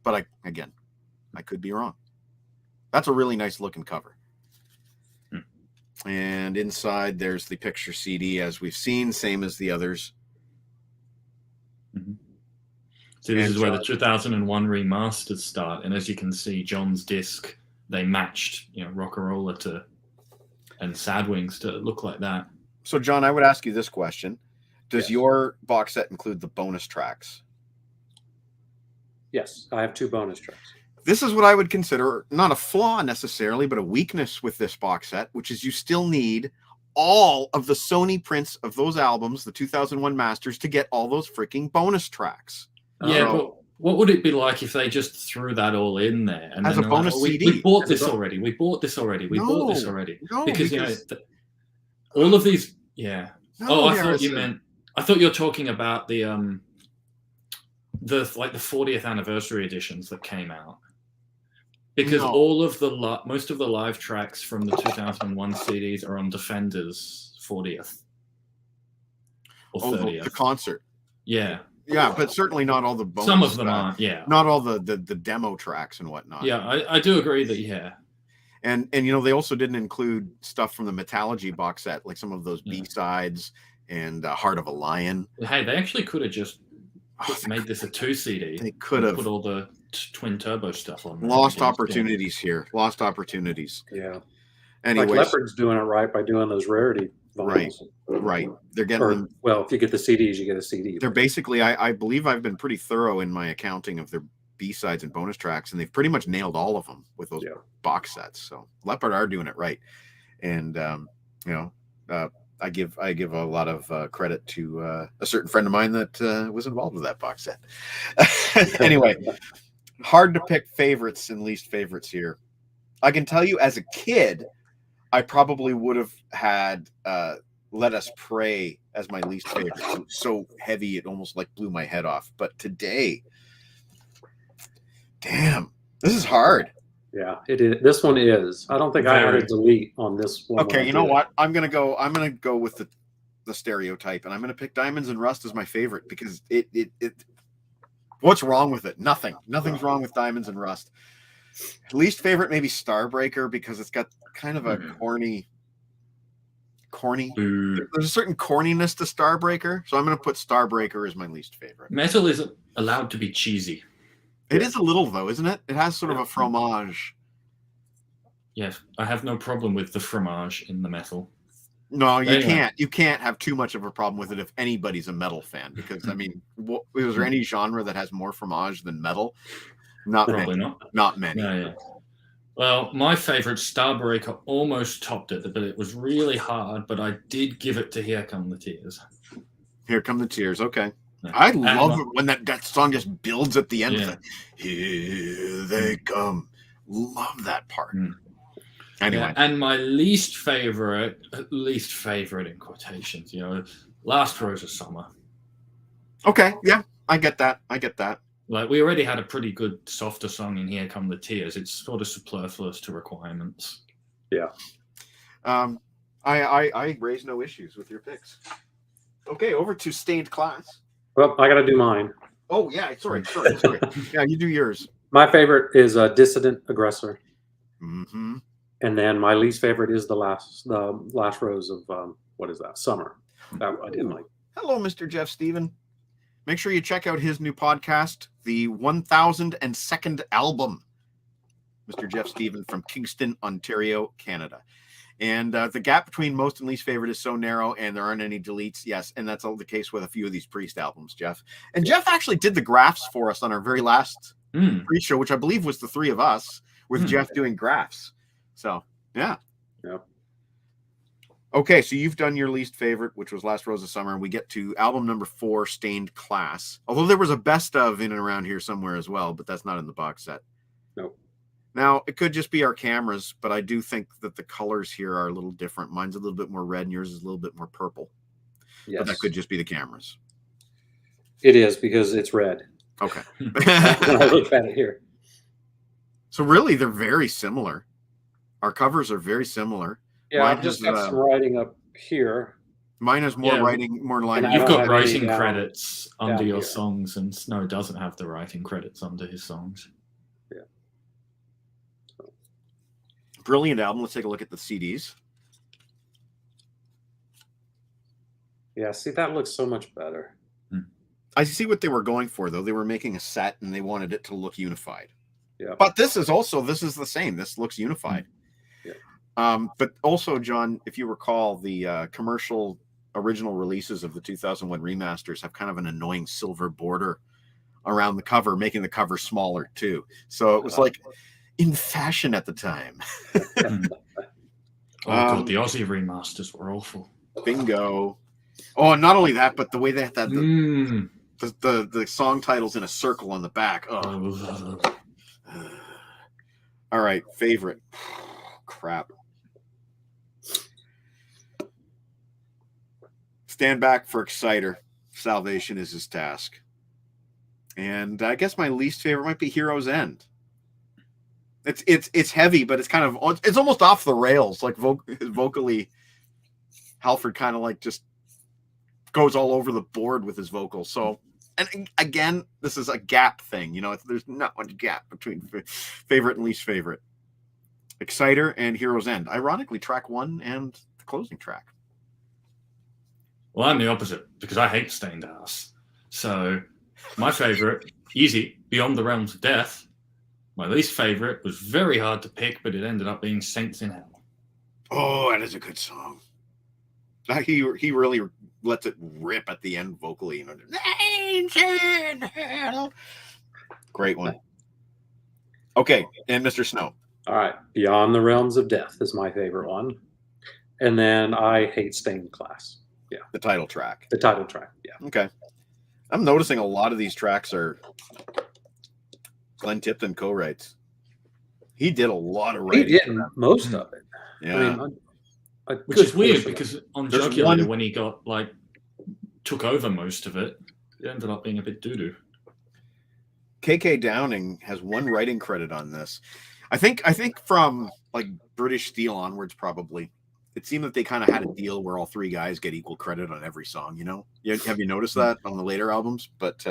but I could be wrong. That's a really nice looking cover. And inside there's the picture CD as we've seen, same as the others. Mm-hmm. So this is where the 2001 remasters start, and as you can see, John's disc, they matched, Rock'n'Roller and Sad Wings to look like that. So, John, I would ask you this question: does Yes. your box set include the bonus tracks? Yes, I have 2 bonus tracks. This is what I would consider not a flaw necessarily, but a weakness with this box set, which is you still need all of the Sony prints of those albums, the 2001 masters, to get all those freaking bonus tracks. Yeah, but what would it be like if they just threw that all in there and as then a bonus CD? We bought this already. We bought this already. We bought this already. No, because all of these. Yeah. No, I thought you meant. I thought you were talking about the 40th anniversary editions that came out. Because all of most of the live tracks from the 2001 CDs are on Defender's 40th or 30th. The concert. Yeah. Yeah, but certainly not all the bonus. Some of them aren't. Yeah. Not all the demo tracks and whatnot. Yeah, I do agree that. Yeah. And they also didn't include stuff from the Metallurgy box set, like some of those B-sides and Heart of a Lion. Hey, they actually could have just made this a 2 CD. They could have put all the twin turbo stuff on. Lost opportunities here. Lost opportunities. Yeah. Anyway, like Leopard's doing it right by doing those rarity vinyls. Right. They're getting well, if you get the CDs, you get a CD. They're basically, I believe I've been pretty thorough in my accounting of their B-sides and bonus tracks, and they've pretty much nailed all of them with those box sets. So Leopard are doing it right. And I give a lot of credit to a certain friend of mine that was involved with that box set. Anyway, hard to pick favorites and least favorites here. I can tell you, as a kid, I probably would have had Let Us Pray as my least favorite. It was so heavy, it almost like blew my head off. But today, damn, this is hard. Yeah, it is. This one is. I don't think I had a delete on this one. Okay, you know what? I'm gonna go with the stereotype, and I'm gonna pick Diamonds and Rust as my favorite because it what's wrong with it? Nothing's wrong with Diamonds and Rust. Least favorite maybe Starbreaker because it's got kind of a corny. There's a certain corniness to Starbreaker, so I'm gonna put Starbreaker as my least favorite. Metal isn't allowed to be cheesy. It is a little though, isn't it? It has sort of a fromage. Yes, I have no problem with the fromage in the metal. No, you can't. You can't have too much of a problem with it if anybody's a metal fan, because I mean, is there any genre that has more fromage than metal? Probably not. Not many. Yeah. Well, my favorite Starbreaker almost topped it, but it was really hard. But I did give it to Here Come the Tears. Here Come the Tears. Okay. Yeah. I love it when that song just builds at the end. Yeah. Here they come. Love that part. Anyway. Yeah, and my least favorite in quotations, Last Rose of Summer. Okay. Yeah, I get that. Like, we already had a pretty good softer song in Here Come the Tears. It's sort of superfluous to requirements. Yeah. I raise no issues with your picks. Okay, over to Stained Class. Well, I got to do mine. Oh, yeah. Sorry. Yeah, you do yours. My favorite is Dissident Aggressor. Mm-hmm. And then my least favorite is the last rose of what is that? Summer. That I didn't like. Hello, Mr. Jeff Stephen. Make sure you check out his new podcast, the 1002nd album. Mr. Jeff Stephen from Kingston, Ontario, Canada. And the gap between most and least favorite is so narrow, and there aren't any deletes. Yes, and that's all the case with a few of these Priest albums, Jeff. And Jeff actually did the graphs for us on our very last Priest show, which I believe was the three of us, with Jeff doing graphs. So, yeah. Okay, so you've done your least favorite, which was Last Rose of Summer, and we get to album number 4, Stained Class. Although there was a best of in and around here somewhere as well, but that's not in the box set. Nope. Now, it could just be our cameras, but I do think that the colors here are a little different. Mine's a little bit more red, and yours is a little bit more purple. Yes. But that could just be the cameras. It is, because it's red. Okay. When I look at it here. So really, they're very similar. Our covers are very similar. Yeah, I've just got some writing up here. Mine has more writing, more line. You've got writing credits under your songs, and Snow doesn't have the writing credits under his songs. Yeah. Brilliant album. Let's take a look at the CDs. Yeah, see, that looks so much better. I see what they were going for, though. They were making a set and they wanted it to look unified. Yeah. But this is the same. This looks unified. Yeah. But also, John, if you recall, the commercial original releases of the 2001 remasters have kind of an annoying silver border around the cover, making the cover smaller too. So it was like in fashion at the time. Oh god, the Aussie remasters were awful. Bingo. Oh, and not only that, but the way they had that Mm. the song titles in a circle on the back. Oh. All right, favorite. Crap. Stand back for Exciter. Salvation is his task. And I guess my least favorite might be Hero's End. It's heavy, but it's kind of it's almost off the rails. Like vocally, Halford kind of like just goes all over the board with his vocals. So, and again, this is a gap thing. You know, there's not much gap between favorite and least favorite. Exciter and Hero's End. Ironically, track 1 and the closing track. Well, I'm the opposite because I hate Stained Ass. So, my favorite, easy, Beyond the Realms of Death. My least favorite was very hard to pick, but it ended up being Saints in Hell. Oh, that is a good song. He really lets it rip at the end vocally. You know, Saints in Hell. Great one. Okay, and Mr. Snow. All right. Beyond the Realms of Death is my favorite one. And then I hate Stained Glass. Yeah. The title track. The title track. Yeah. Okay. I'm noticing a lot of these tracks are Glenn Tipton co-writes. He did a lot of writing. He did most of it. Yeah. I mean, Which is weird because on There's Jugulator, one- when he got took over most of it, it ended up being a bit doo-doo. KK Downing has one writing credit on this. I think from like British Steel onwards, probably. It seemed that they kind of had a deal where all three guys get equal credit on every song, you know? Have you noticed that on the later albums? But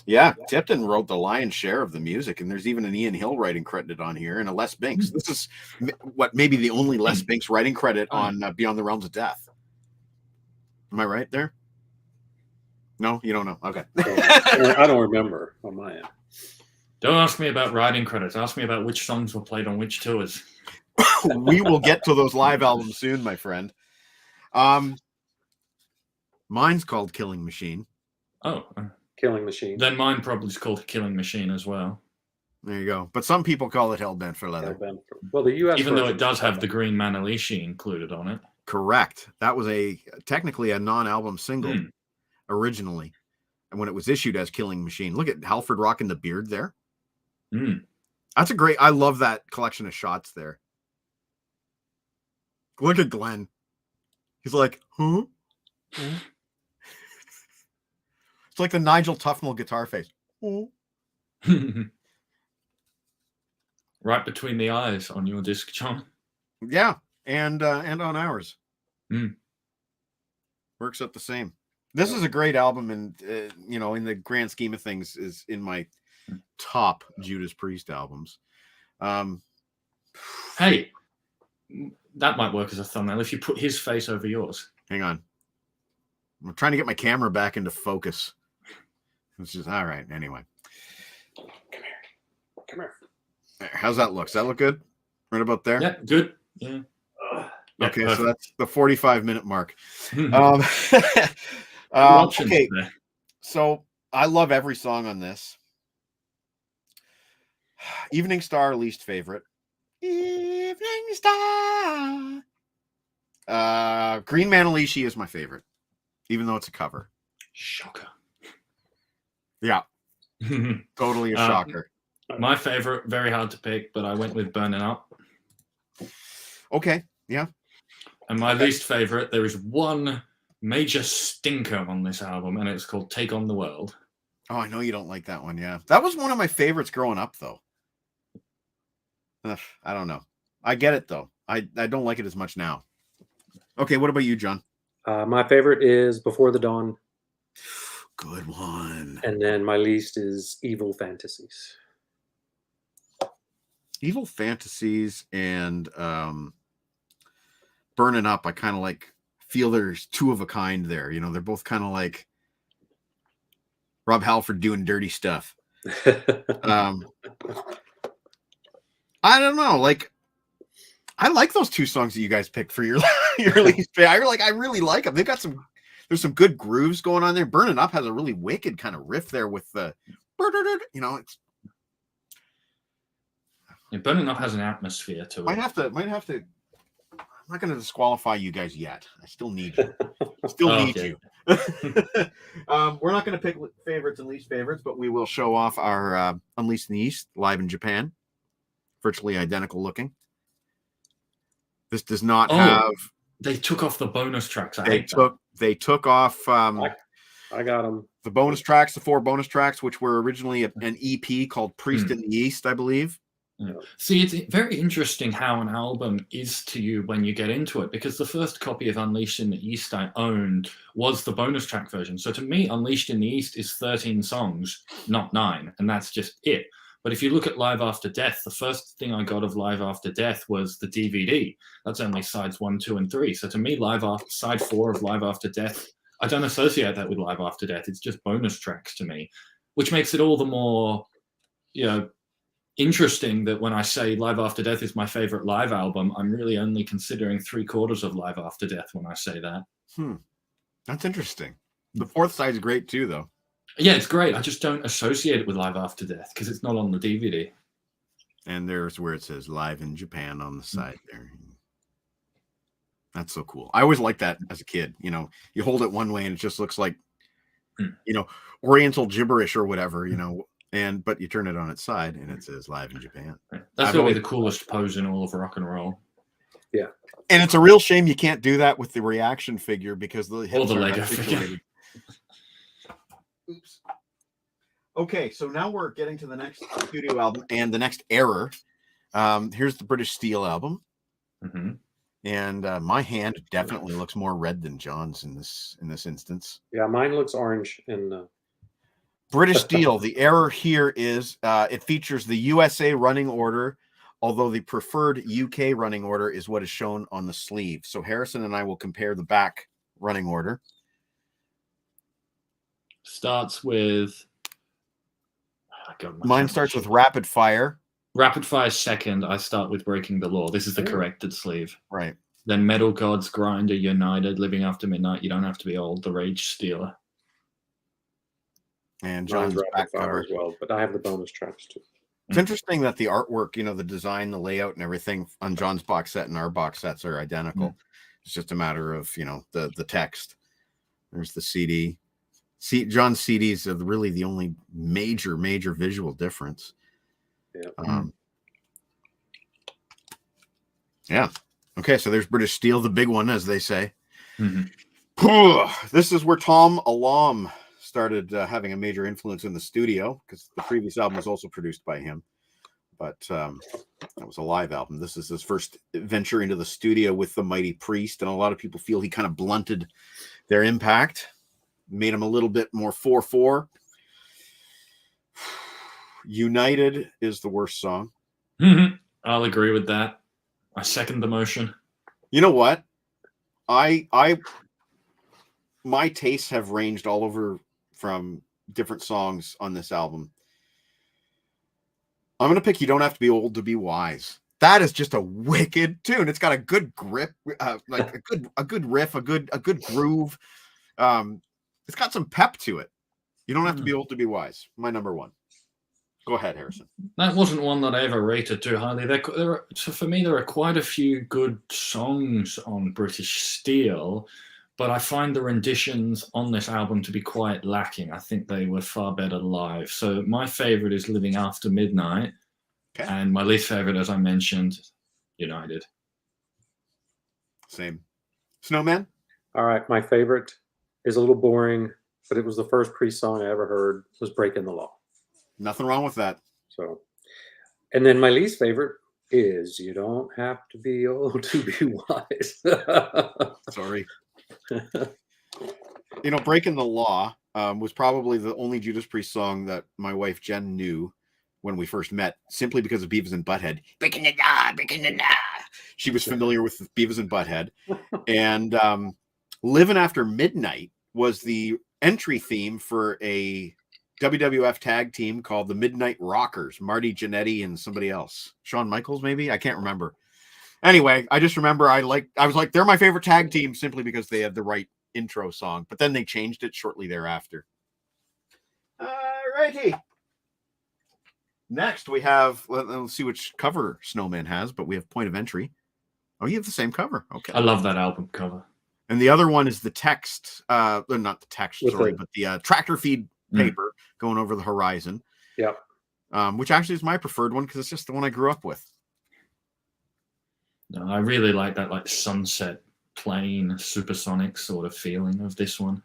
yeah, Tipton wrote the lion's share of the music, and there's even an Ian Hill writing credit on here and a Les Binks. This is what maybe the only Les Binks writing credit on Beyond the Realms of Death. Am I right there? No, you don't know. Okay. I don't remember on my end. Don't ask me about writing credits. Ask me about which songs were played on which tours. We will get to those live albums soon, my friend. Mine's called Killing Machine. Oh. Killing Machine. Then mine probably is called Killing Machine as well. There you go. But some people call it Hellbent for Leather. Well, the U.S. Even though version it does is have the Hellbent. Green Manalishi included on it. Correct. That was technically a non-album single originally. And when it was issued as Killing Machine, look at Halford rocking the beard there. That's I love that collection of shots there. Look at Glenn. He's like, huh? It's like the Nigel Tufnell guitar face. Right between the eyes on your disc, John. Yeah, and on ours. Works out the same. This is a great album, and in the grand scheme of things, is in my top Judas Priest albums. Hey, that might work as a thumbnail if you put his face over yours. Hang on. I'm trying to get my camera back into focus. It's just all right. Anyway. Come here. How's that look? Does that look good? Right about there? Yeah, good. Yeah. Okay, perfect. so that's the 45-minute mark. Options Okay, there. so I love every song on this. Evening Star, least favorite. Evening Star. Green Manalishi is my favorite, even though it's a cover. Shocker. Yeah, totally a shocker. My favorite, very hard to pick, but I went with Burning Up. Okay, yeah. And my least favorite, there is one major stinker on this album, and it's called Take on the World. Oh, I know you don't like that one. Yeah, that was one of my favorites growing up, though. I don't know. I get it though. I don't like it as much now. Okay, what about you, John? My favorite is Before the Dawn, Good one. and then my least is Evil Fantasies. Evil Fantasies and Burning Up. I kind of feel there's two of a kind there. You know, they're both kind of like Rob Halford doing dirty stuff. I don't know. Like, I like those two songs that you guys picked for your least favorite. I really like them. They've got there's some good grooves going on there. Burning Up has a really wicked kind of riff there with the, it's. Burning Up has an atmosphere to it. Might have to. I'm not going to disqualify you guys yet. I still need you. You. We're not going to pick favorites and least favorites, but we will show off our Unleashed in the East live in Japan. Virtually identical looking. This does not have. They took off the bonus tracks. They took off. I got them. The bonus tracks, the 4 bonus tracks, which were originally an EP called Priest in the East, I believe. Yeah. See, it's very interesting how an album is to you when you get into it, because the first copy of Unleashed in the East I owned was the bonus track version. So to me, Unleashed in the East is 13 songs, not 9, and that's just it. But if you look at Live After Death, the first thing I got of Live After Death was the DVD. That's only sides 1, 2, and 3. So to me, side 4 of Live After Death, I don't associate that with Live After Death. It's just bonus tracks to me, which makes it all the more, interesting that when I say Live After Death is my favorite live album, I'm really only considering 3/4 of Live After Death when I say that. That's interesting. The 4th side is great too, though. Yeah, it's great. I just don't associate it with Live After Death because it's not on the DVD. And there's where it says Live in Japan on the side there. That's so cool. I always liked that as a kid. You hold it one way and it just looks like, Oriental gibberish or whatever, but you turn it on its side and it says Live in Japan. That's probably the coolest pose in all of rock and roll. Yeah. And it's a real shame you can't do that with the reaction figure because the hips the are Lego articulated. figure. Oops. Okay, so now we're getting to the next studio album and the next error. Here's the British Steel album. Mm-hmm. And my hand definitely looks more red than John's in this instance. Yeah, mine looks orange in British Steel. The error here is it features the USA running order, although the preferred UK running order is what is shown on the sleeve. So Harrison and I will compare the back running order. Starts with. Mine starts with Rapid Fire. Rapid Fire second. I start with Breaking the Law. This is the corrected sleeve. Right. Then Metal Gods, Grinder, United, Living After Midnight. You don't have to be old. The Rage Stealer. And John's back cover as well, but I have the bonus tracks too. It's interesting that the artwork, the design, the layout, and everything on John's box set and our box sets are identical. It's just a matter of the text. There's the CD. John's CDs are really the only major visual difference. Yeah. Yeah. Okay, so there's British Steel, the big one, as they say. Mm-hmm. This is where Tom Alam started having a major influence in the studio, because the previous album was also produced by him. But that was a live album. This is his first venture into the studio with the Mighty Priest, and a lot of people feel he kind of blunted their impact, made him a little bit more 4/4. United is the worst song. Mm-hmm. I'll agree with that. I second the motion. You know what? My tastes have ranged all over from different songs on this album. I'm going to pick You Don't Have to Be Old to Be Wise. That is just a wicked tune. It's got a good grip, like a good riff, a good groove. It's got some pep to it. You don't have to be old to be wise. My number one. Go ahead, Harrison. That wasn't one that I ever rated too highly. So for me, there are quite a few good songs on British Steel, but I find the renditions on this album to be quite lacking. I think they were far better live. So my favorite is Living After Midnight, and my least favorite, as I mentioned, United. Same. Snowman? All right, my favorite is a little boring, but it was the first Priest song I ever heard, was Breaking the Law. Nothing wrong with that. So, and then my least favorite is You Don't Have to Be Old to Be Wise. Sorry. Breaking the Law was probably the only Judas Priest song that my wife Jen knew when we first met, simply because of Beavis and Butthead. Breaking the Law, Breaking the Law. She was familiar with Beavis and Butthead. And Living After Midnight was the entry theme for a WWF tag team called the Midnight Rockers, Marty Jannetty and somebody else. Shawn Michaels, maybe? I can't remember. Anyway, I just remember I was like, they're my favorite tag team simply because they had the right intro song, but then they changed it shortly thereafter. Righty. Next, we have, let's see which cover Snowman has, but we have Point of Entry. Oh, you have the same cover. Okay. I love that album cover. And the other one is the text, not the text, sorry, but the tractor feed paper going over the horizon. Yep. Which actually is my preferred one because it's just the one I grew up with. No, I really like that like sunset plane supersonic sort of feeling of this one.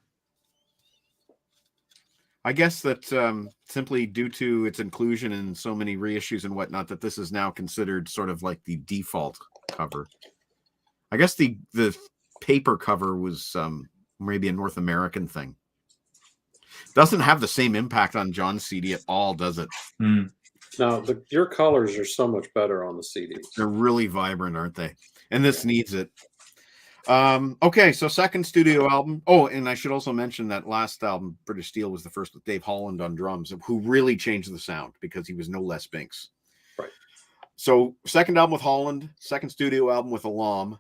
I guess that simply due to its inclusion in so many reissues and whatnot, that this is now considered sort of like the default cover. I guess the paper cover was maybe a North American thing. Doesn't have the same impact on John's CD at all, does it? No, your colors are so much better on the CDs. They're really vibrant, aren't they? And this needs it. Okay, so second studio album. Oh, and I should also mention that last album, British Steel, was the first with Dave Holland on drums, who really changed the sound because he was no Les Binks. Right. So second album with Holland, second studio album with Alam.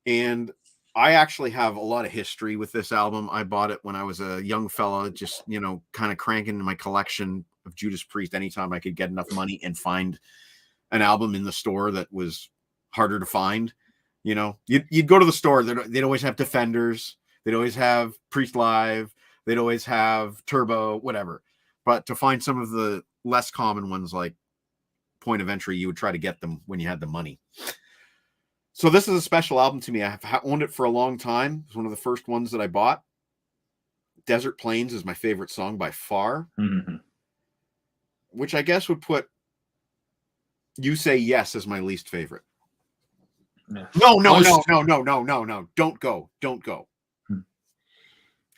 And I actually have a lot of history with this album. I bought it when I was a young fella, just, kind of cranking my collection of Judas Priest anytime I could get enough money and find an album in the store that was harder to find. You'd go to the store. They'd always have Defenders. They'd always have Priest Live. They'd always have Turbo, whatever. But to find some of the less common ones like Point of Entry, you would try to get them when you had the money. So this is a special album to me. I have owned it for a long time. It's one of the first ones that I bought. Desert Plains is my favorite song by far, which I guess would put You Say Yes as my least favorite. Yeah. No. Don't go.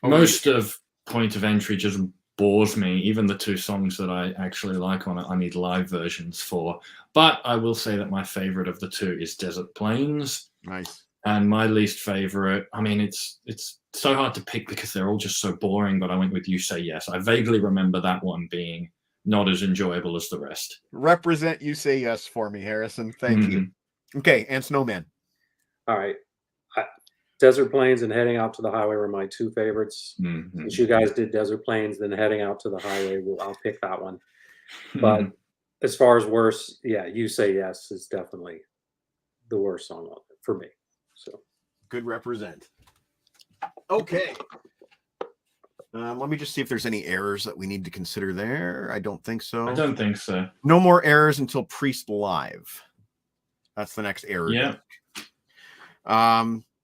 Most of Point of Entry just bores me. Even the two songs that I actually like on it, I need live versions for. But I will say that my favorite of the two is Desert Plains. Nice. And my least favorite, I mean, it's so hard to pick because they're all just so boring, but I went with You Say Yes. I vaguely remember that one being not as enjoyable as the rest. Represent You Say Yes for me, Harrison. Thank you. Okay, and Snowman. All right. Desert Plains and Heading Out to the Highway were my two favorites. Since you guys did Desert Plains, then Heading Out to the Highway, I'll pick that one. But as far as worse, yeah, You Say Yes is definitely the worst song on it for me. So good represent. Okay. Let me just see if there's any errors that we need to consider there. I don't think so. I don't think so. No more errors until Priest Live. That's the next error. Yeah.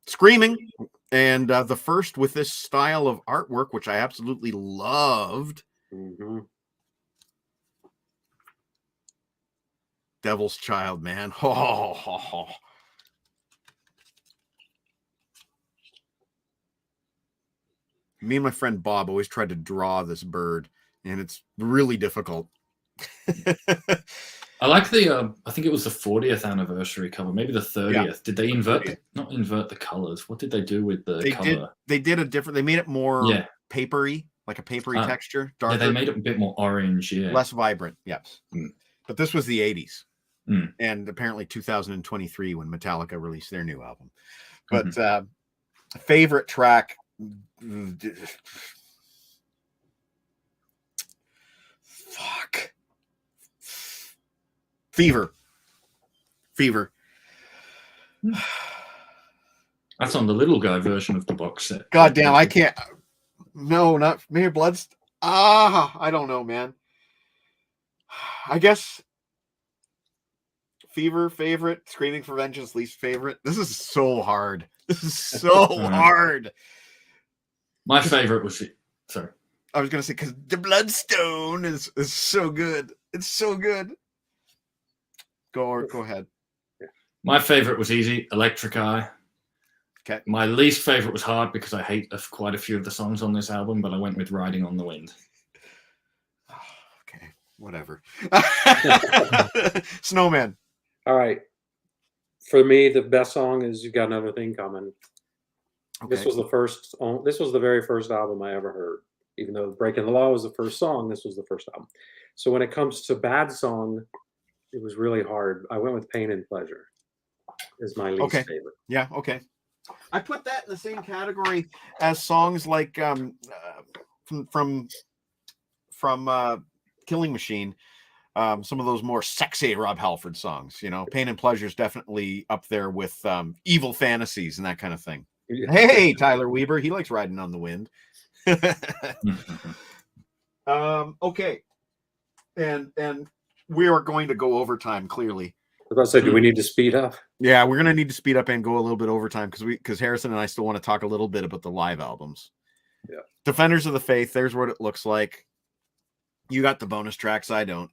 Screaming, and the first with this style of artwork, which I absolutely loved. Devil's Child, man. Me and my friend Bob always tried to draw this bird, and it's really difficult. I like the, I think it was the 40th anniversary cover, maybe the 30th. Yeah. Did they not invert the colors? What did they do with the cover? They made it more papery, like a papery texture. Darker. Yeah, they made it a bit more orange, less vibrant, yes. But this was the 80s, and apparently 2023 when Metallica released their new album. But favorite track, fuck. Fever. That's on the little guy version of the box set. God damn, I can't. No, not Mayor Bloods. I don't know, man. I guess Fever favorite, Screaming for Vengeance least favorite. This is so hard. This is so hard. My favorite was sorry. I was gonna say because the Bloodstone is so good. It's so good. Go ahead. My favorite was easy, Electric Eye. Okay. My least favorite was Hard because I hate quite a few of the songs on this album, but I went with Riding on the Wind. Okay, whatever. Snowman. All right. For me, the best song is "You Got Another Thing Coming." Okay. This was the very first album I ever heard. Even though Breaking the Law was the first song, this was the first album. So when it comes to bad song, it was really hard. I went with Pain and Pleasure as my least favorite. Yeah, okay. I put that in the same category as songs like from Killing Machine. Some of those more sexy Rob Halford songs, Pain and Pleasure is definitely up there with Evil Fantasies and that kind of thing. Yeah. Hey, Tyler Weber, he likes Riding on the Wind. Okay. And we are going to go overtime, clearly. I was about to say, do we need to speed up? Yeah, we're going to need to speed up and go a little bit overtime because Harrison and I still want to talk a little bit about the live albums. Yeah. Defenders of the Faith, there's what it looks like. You got the bonus tracks, I don't.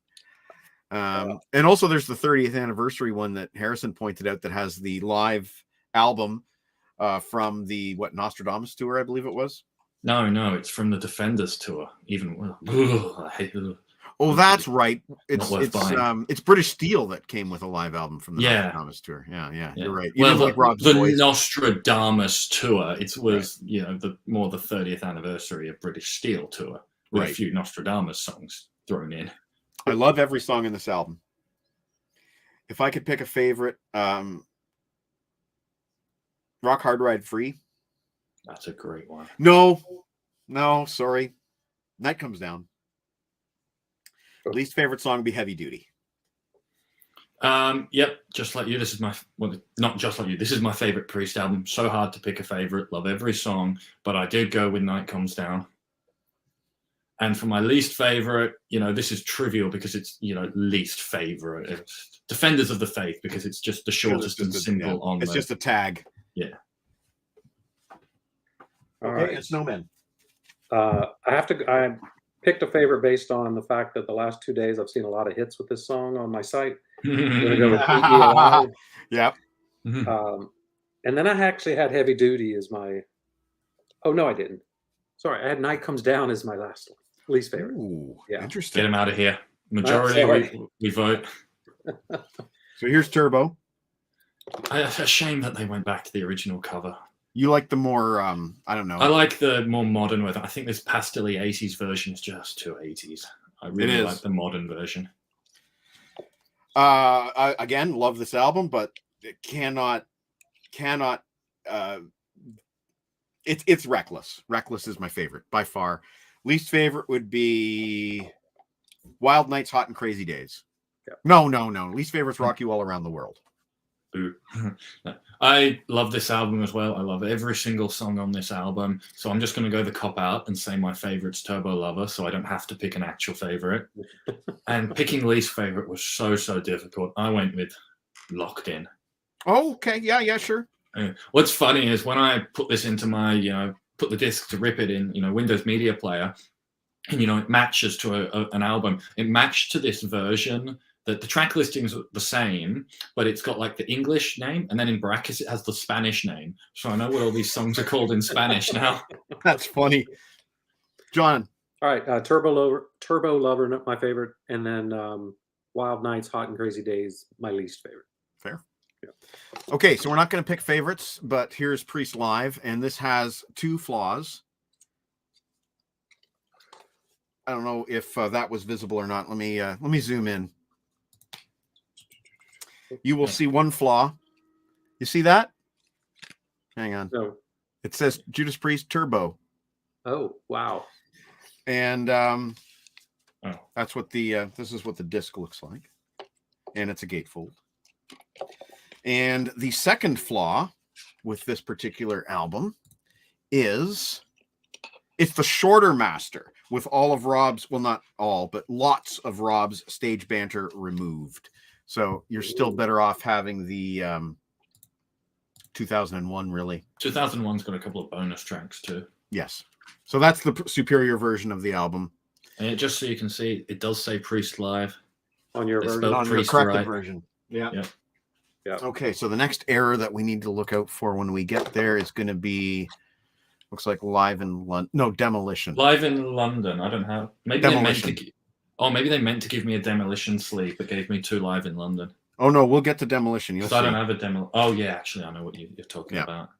And also there's the 30th anniversary one that Harrison pointed out that has the live album from the Nostradamus tour, I believe it was. No, it's from the Defenders tour. Even I hate it. Oh, that's right. It's British Steel that came with a live album from the Nostradamus tour. Yeah, you're right. You Well, like the Nostradamus tour, it was the 30th anniversary of British Steel tour with a few Nostradamus songs thrown in. I love every song in this album. If I could pick a favorite, Rock Hard Ride Free. That's a great one. No, sorry. Night Comes Down. Least favorite song would be Heavy Duty. Yep, just like you. This is not just like you. This is my favorite Priest album. So hard to pick a favorite. Love every song, but I did go with Night Comes Down. And for my least favorite, this is trivial because it's least favorite. It's Defenders of the Faith because it's just the shortest and simple on. It's just a tag. Yeah. All Okay, right. it's Snowmen. I picked a favorite based on the fact that the last 2 days I've seen a lot of hits with this song on my site. I'm gonna go with PELI. Yep. And then I actually had Heavy Duty as my. Oh no, I didn't. Sorry, I had Night Comes Down as my last one, least favorite. Ooh, Yeah. Interesting. Get him out of here. Majority, we vote. So here's Turbo. It's a shame that they went back to the original cover. You like the more, I don't know. I like the more modern version. I think this pastel-y 80s version is just too 80s. I really like the modern version. I again love this album, but it cannot. It's Reckless. Reckless is my favorite by far. Least favorite would be Wild Nights, Hot and Crazy Days. Yeah. No. Least favorite's Rock You All Around the World. Boo. I love this album as well. I love every single song on this album. So I'm just going to go the cop out and say my favorite's Turbo Lover, so I don't have to pick an actual favorite. And picking least favorite was so difficult. I went with Locked In. Oh, okay. Yeah, sure. What's funny is when I put this into my, put the disc to rip it in, Windows Media Player, and, it matches to an album. It matched to this version. The track listings are the same, but it's got like the English name, and then in brackets it has the Spanish name. So I know what all these songs are called in Spanish now. That's funny. John. All right, Turbo Lover, my favorite, and then Wild Nights, Hot and Crazy Days, my least favorite. Fair. Yeah. Okay, so we're not going to pick favorites, but here's Priest Live, and this has two flaws. I don't know if that was visible or not. Let me zoom in. You will see one flaw. You see that? Hang on. No. It says Judas Priest Turbo. Oh, wow. And that's what this is what the disc looks like. And it's a gatefold. And the second flaw with this particular album is it's the shorter master with all of Rob's, well, not all, but lots of Rob's stage banter removed. So you're still better off having the 2001, really. 2001's got a couple of bonus tracks too. Yes. So that's the superior version of the album. And just so you can see, it does say Priest Live. On your It's version. spelled On your Priest corrected right. version. Yeah. Yeah. Okay, so the next error that we need to look out for when we get there is going to be, looks like Live in London. No, Demolition. Live in London. I don't have. Maybe Demolition. maybe they meant to give me a Demolition sleeve, but gave me two Live in London. Oh no, we'll get to Demolition. You'll see. I don't have a demo. Oh yeah, actually, I know what you're talking about.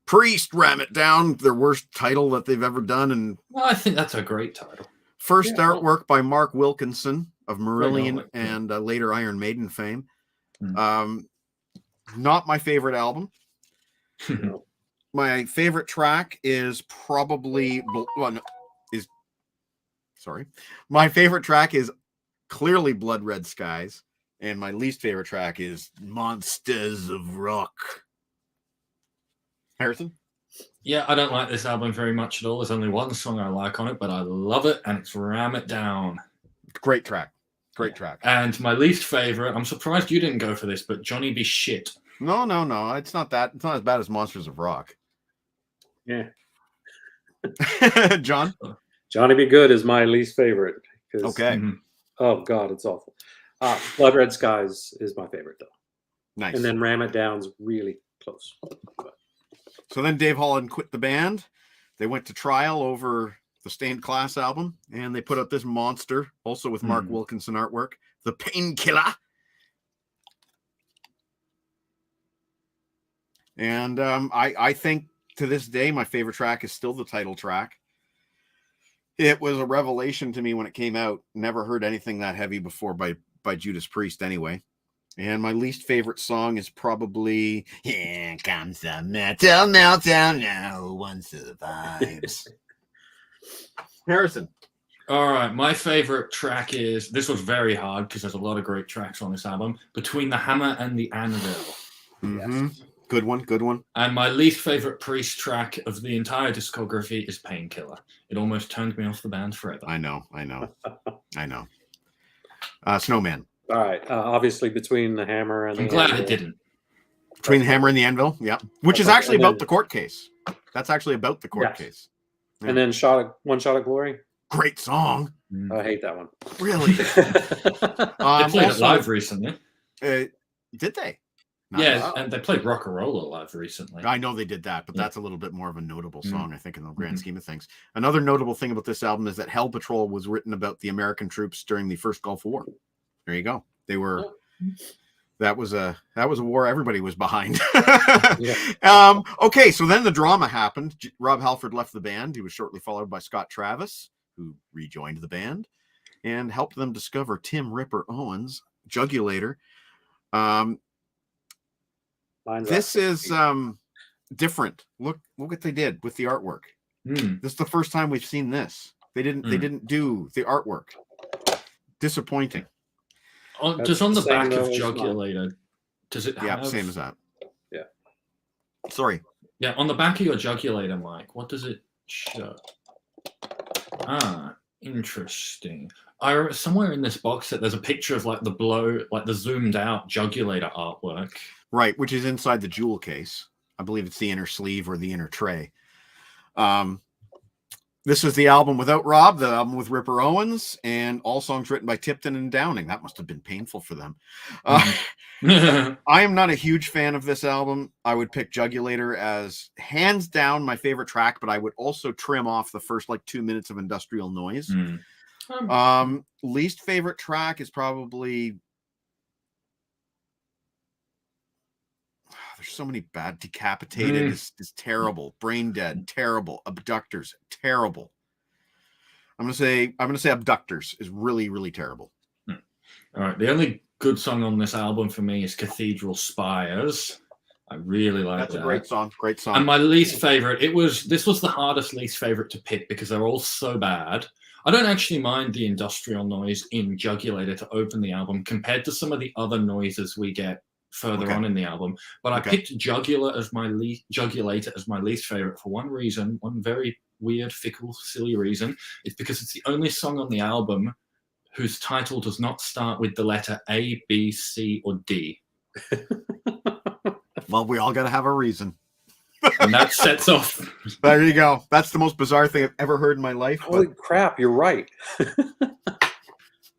Priest, Ram It Down, their worst title that they've ever done. And Well, I think that's a great title. first Yeah. artwork by Mark Wilkinson of Marillion Great artwork, and later Iron Maiden fame. Mm. Not my favorite album. My favorite track is probably my favorite track is clearly Blood Red Skies, and my least favorite track is Monsters of Rock. Harrison? Yeah, I don't like this album very much at all. There's only one song I like on it, but I love it, and it's Ram It Down. Great track. Great track. And my least favorite, I'm surprised you didn't go for this, but Johnny Be Shit. No. It's not that. It's not as bad as Monsters of Rock. Yeah. John? Johnny Be Good is my least favorite. Okay. Oh, God, it's awful. Blood Red Skies is my favorite, though. Nice. And then Ram It Down's really close. So then Dave Holland quit the band. They went to trial over the Stained Class album, and they put out this monster, also with Mark Wilkinson artwork, The Painkiller. And I think to this day, my favorite track is still the title track. It was a revelation to me when it came out. Never heard anything that heavy before by Judas Priest anyway. And my least favorite song is probably Here Comes the Metal Meltdown, No One Survives. Harrison. All right, my favorite track is, this was very hard because there's a lot of great tracks on this album, Between the Hammer and the Anvil. Yes. Good one. And my least favorite Priest track of the entire discography is Painkiller. It almost turned me off the band forever. I know. Snowman. All right. Obviously, Between the Hammer and I'm the glad Anvil. it didn't. Between the Hammer and the Anvil, yeah. Which is actually about the court case. That's actually about the court case. Yeah. And then One Shot of Glory. Great song. I hate that one. Really? They played it live recently. Did they? Yeah, and they played Rock and Roll live recently. I know they did that, but that's a little bit more of a notable song, I think, in the grand scheme of things. Another notable thing about this album is that Hell Patrol was written about the American troops during the first Gulf War. There you go. They were. That was a war everybody was behind. Okay, so then the drama happened. Rob Halford left the band. He was shortly followed by Scott Travis, who rejoined the band and helped them discover Tim Ripper Owens, Jugulator. This is different. Look what they did with the artwork. This is the first time we've seen this. They didn't do the artwork. Disappointing. Just on the back of Jugulator, does it have... Yeah, same as that. Yeah. Sorry. Yeah, on the back of your Jugulator, Mike, what does it show? Interesting. Somewhere in this box set, there's a picture of like the zoomed out Jugulator artwork. Right, which is inside the jewel case. I believe it's the inner sleeve or the inner tray. This is the album without Rob, the album with Ripper Owens, and all songs written by Tipton and Downing. That must have been painful for them. I am not a huge fan of this album. I would pick Jugulator as hands down my favorite track, but I would also trim off the first 2 minutes of industrial noise. Least favorite track is probably... There's so many bad. Decapitated is terrible. Brain Dead, terrible. Abductors, terrible. I'm gonna say Abductors is really, really terrible. All right. The only good song on this album for me is Cathedral Spires. I really like that. That's a great song. Great song. And my least favorite, this was the hardest least favorite to pick because they're all so bad. I don't actually mind the industrial noise in Jugulator to open the album compared to some of the other noises we get further on in the album, but I picked Jugulator as my least favorite for one reason, one very weird, fickle, silly reason. It's because it's the only song on the album whose title does not start with the letter A, B, C, or D. Well, we all got to have a reason. And that sets off. There you go. That's the most bizarre thing I've ever heard in my life. Holy crap, you're right.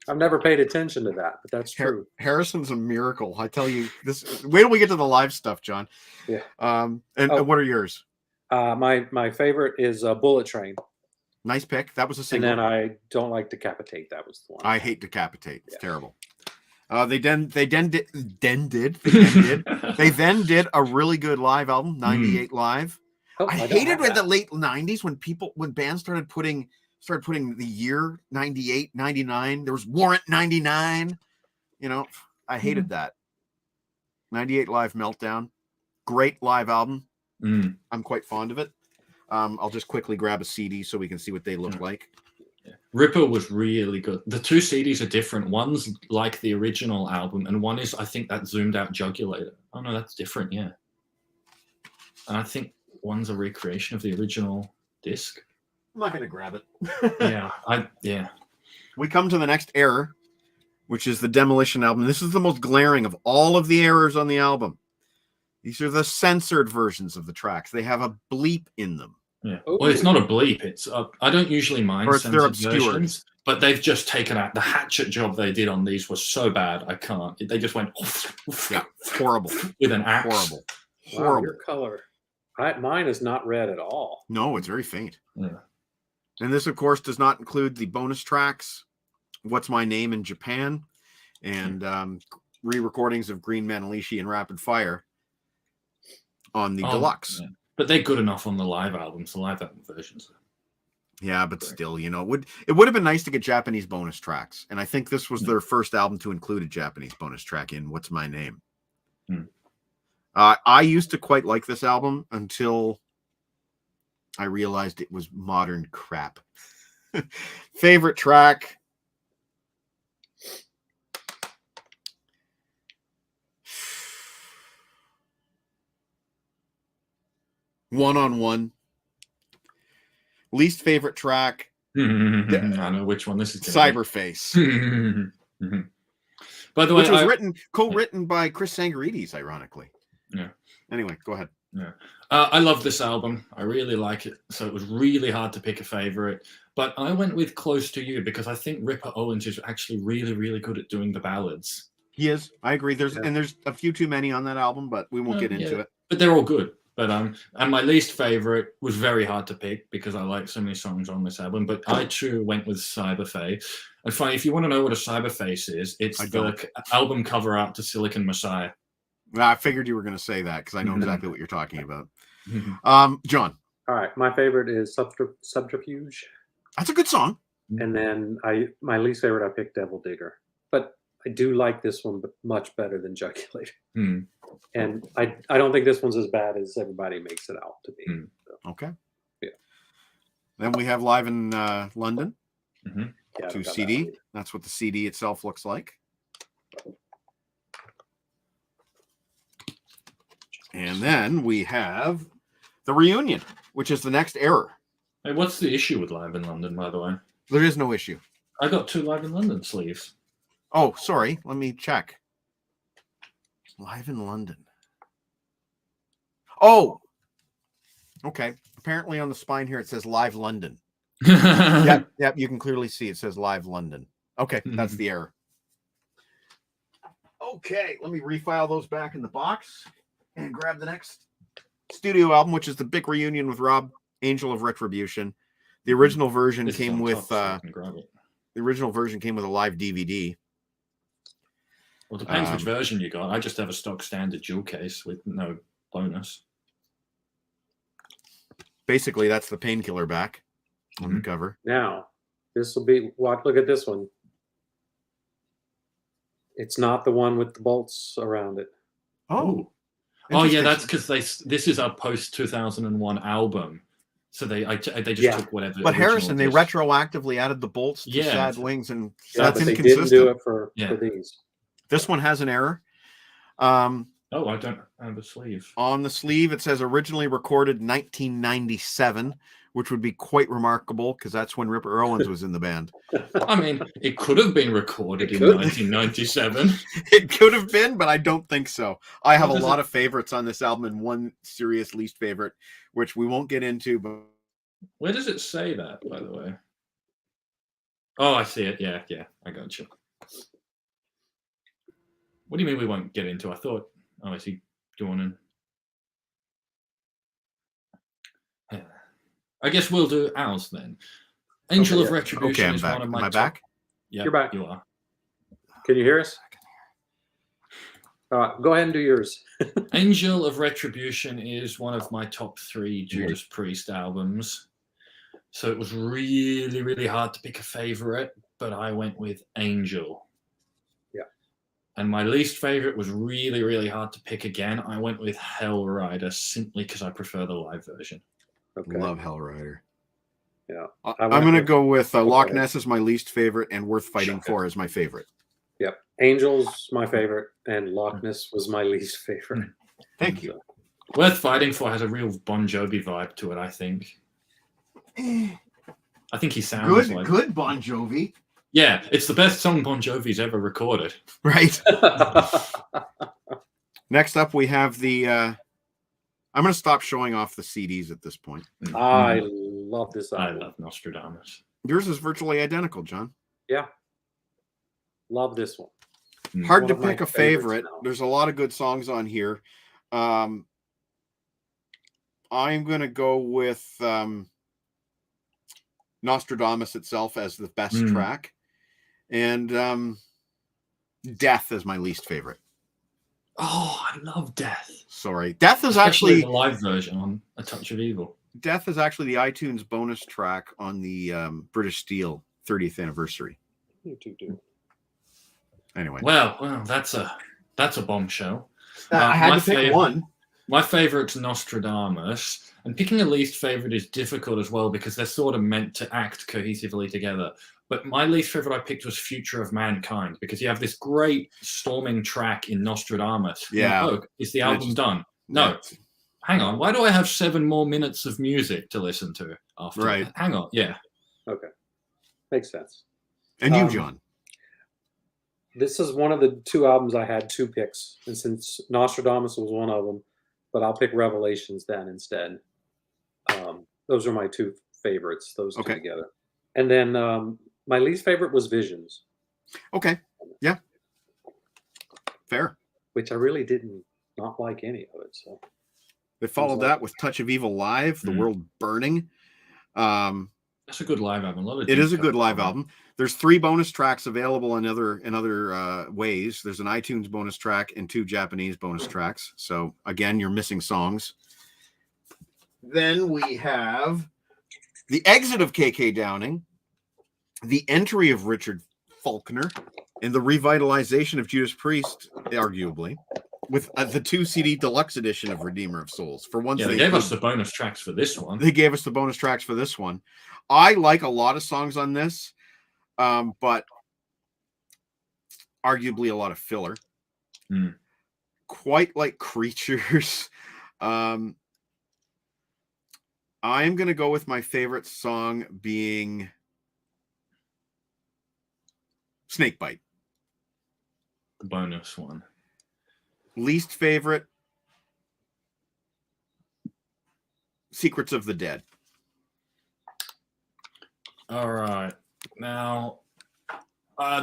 I've never paid attention to that, but that's true. Harrison's a miracle. I tell you this. Wait till we get to the live stuff, John. Yeah. And what are yours? My favorite is Bullet Train. Nice pick. That was a single. And then I don't like Decapitate. That was the one. I hate Decapitate. It's terrible. They then did a really good live album, 98 Live. Oh, I don't hated have in the that. late 90s when bands started putting the year 98, 99. There was Warrant 99. You know, I hated that. 98 Live Meltdown. Great live album. Mm. I'm quite fond of it. I'll just quickly grab a CD so we can see what they look like. Yeah. Ripper was really good. The two CDs are different. One's like the original album, and one is, I think, that zoomed out Jugulator. Oh no, that's different. Yeah, and I think one's a recreation of the original disc. I'm not going to grab it. Yeah. We come to the next error, which is the Demolition album. This is the most glaring of all of the errors on the album. These are the censored versions of the tracks. They have a bleep in them. Yeah. Ooh. Well, it's not a bleep. It's I don't usually mind Or they're censored obscured. versions, but they've just taken out the hatchet job they did on these was so bad. I can't. They just went Yeah, horrible. with an axe. Horrible. Wow, Horrible. your color. Mine is not red at all. No, it's very faint. Yeah. And this, of course, does not include the bonus tracks, What's My Name in Japan, and re-recordings of Green Manalishi and Rapid Fire on the deluxe. Yeah. But they're good enough on the live albums, the live album versions. Yeah, but still, you know, it would have been nice to get Japanese bonus tracks. And I think this was their first album to include a Japanese bonus track in What's My Name. I used to quite like this album until I realized it was modern crap. Favorite track? One on One. Least favorite track? I know which one this is. Cyberface. By the way, which was co-written by Chris Sangarides, ironically. Yeah. Anyway, go ahead. Yeah. I love this album. I really like it. So it was really hard to pick a favorite. But I went with Close to You because I think Ripper Owens is actually really, really good at doing the ballads. He is. I agree. There's a few too many on that album, but we won't get into it. But they're all good. But and my least favorite was very hard to pick because I like so many songs on this album. But I too went with Cyberface. And funny, if you want to know what a Cyberface is, it's the album cover art to Silicon Messiah. Well, I figured you were going to say that because I know exactly what you're talking about. John. All right, my favorite is Subterfuge. That's a good song. And then my least favorite, I picked Devil Digger. But I do like this one much better than Jugulator. And I don't think this one's as bad as everybody makes it out to be. So. Okay. Yeah. Then we have Live in London. Yeah, to CD. That's what the CD itself looks like. And then we have the Reunion, which is the next error. Hey, what's the issue with Live in London, by the way? There is no issue. I got 2 Live in London sleeves. Oh, sorry. Let me check. Live in London. Oh, okay. Apparently on the spine here, it says Live London. Yep. You can clearly see it says Live London. Okay, that's the error. Okay, let me refile those back in the box and grab the next studio album, which is the big reunion with Rob, Angel of Retribution. The original version came with a live DVD. Well, it depends which version you got. I just have a stock standard jewel case with no bonus. Basically, that's the Painkiller back on the cover. Now, this will be look at this one. It's not the one with the bolts around it. Oh yeah, that's because this is a post 2001 album, so they just took whatever. But Harrison, they retroactively added the bolts to Sad Wings, and that's but inconsistent. They didn't do it for these. This one has an error. I don't have a sleeve. On the sleeve, it says originally recorded 1997, which would be quite remarkable because that's when Ripper Owens was in the band. I mean, it could have been recorded in 1997. It could have been, but I don't think so. I have a lot of favorites on this album and one serious least favorite, which we won't get into. But where does it say that, by the way? Oh, I see it. Yeah, I got you. What do you mean we won't get into? I thought, is he joining? I guess we'll do ours then. Angel of Retribution is one of my Am I back? Yeah, You're back. You are. Can you hear us? All right, go ahead and do yours. Angel of Retribution is one of my top 3 Judas Priest albums. So it was really, really hard to pick a favorite, but I went with Angel. Yeah. And my least favorite was really, really hard to pick again. I went with Hellrider simply because I prefer the live version. Okay. Love Hellrider. Yeah. I'm going to go with Loch Ness is my least favorite and Worth Fighting Shocking. For is my favorite. Yep. Angel's my favorite, and Loch Ness was my least favorite. Thank you. Worth Fighting For has a real Bon Jovi vibe to it, I think. I think he sounds like... Good Bon Jovi. Yeah, it's the best song Bon Jovi's ever recorded. Right. Next up, we have the... I'm going to stop showing off the CDs at this point. I love this I album. love Nostradamus. Yours is virtually identical, John. Yeah. Love this one. Hard One to of my pick a favorites favorite. now. There's a lot of good songs on here. I'm going to go with Nostradamus itself as the best track. And Death is my least favorite. Oh, I love Death. Sorry. Death is Especially actually... the live version on A Touch of Evil. Death is actually the iTunes bonus track on the British Steel 30th anniversary. Anyway. Well, that's a bombshell. I had my to pick one. My favorite's Nostradamus, and picking a least favorite is difficult as well because they're sort of meant to act cohesively together. But my least favorite I picked was Future of Mankind because you have this great storming track in Nostradamus. Yeah. Oh, is the album done? No. Hang on. Why do I have 7 more minutes of music to listen to after? Right. Hang on. Yeah. Okay. Makes sense. And you, John? This is one of the 2 albums I had 2 picks. And since Nostradamus was one of them, but I'll pick Revelations then instead. Those are my 2 favorites, those 2 together. And then my least favorite was Visions. Okay. Yeah. Fair. Which I really didn't not like any of it. So they followed that with Touch of Evil Live, The World Burning. That's a good live album. It is a good live album. There's 3 bonus tracks available in other ways. There's an iTunes bonus track and 2 Japanese bonus tracks. So again, you're missing songs. Then we have the exit of KK Downing, the entry of Richard Faulkner, and the revitalization of Judas Priest, arguably, with the 2 CD deluxe edition of Redeemer of Souls. For once, they gave us the bonus tracks for this one. They gave us the bonus tracks for this one. I like a lot of songs on this, but arguably a lot of filler. Quite like Creatures. I'm going to go with my favorite song being Snakebite. The bonus one. Least favorite, Secrets of the Dead. All right. Now,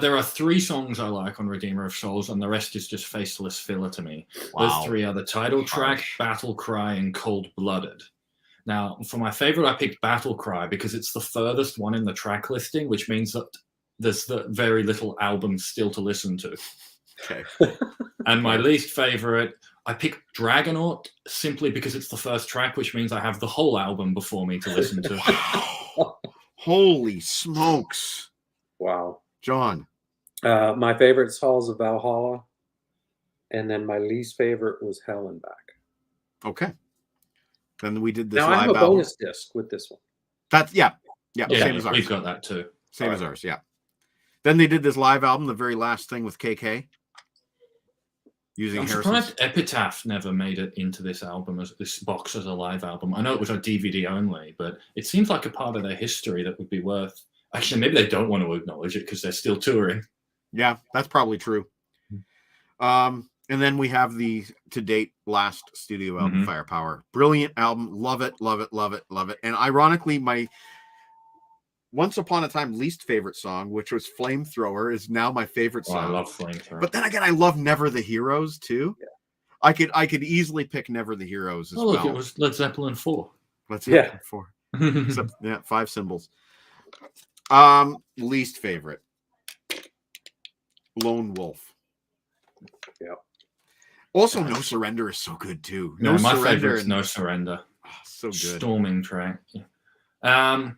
there are 3 songs I like on Redeemer of Souls, and the rest is just faceless filler to me. Wow. Those 3 are the title track, Battle Cry, and Cold Blooded. Now, for my favorite, I picked Battle Cry because it's the furthest one in the track listing, which means that there's very little album still to listen to. Okay. And my least favorite, I picked Dragonaut simply because it's the first track, which means I have the whole album before me to listen to. Wow. Holy smokes. Wow. John. My favorite's Halls of Valhalla. And then my least favorite was Hell and Back. Okay. Then we did this now live I have a album. bonus disc with this one. That's Yeah, same as ours. we've got that too. Same as ours, yeah. Then they did this live album, the very last thing with KK. Using I'm Harrison's. surprised Epitaph never made it into this album, as this box as a live album. I know it was a DVD only, but it seems like a part of their history that would be worth. Actually, maybe they don't want to acknowledge it because they're still touring. Yeah, that's probably true. And then we have the to date last studio album, Firepower. Brilliant album. Love it, love it, love it, love it. And ironically, my once upon a time least favorite song, which was Flamethrower, is now my favorite song. I love Flamethrower. But then again, I love Never the Heroes too. Yeah. I could easily pick Never the Heroes as well. Look, it was Led Zeppelin 4. Led Zeppelin 4. Except, 5 symbols. Least favorite, Lone Wolf. Yeah. Also, No Surrender is so good too. No, my Surrender favorite is and- No Surrender. Oh, so good. Storming track. And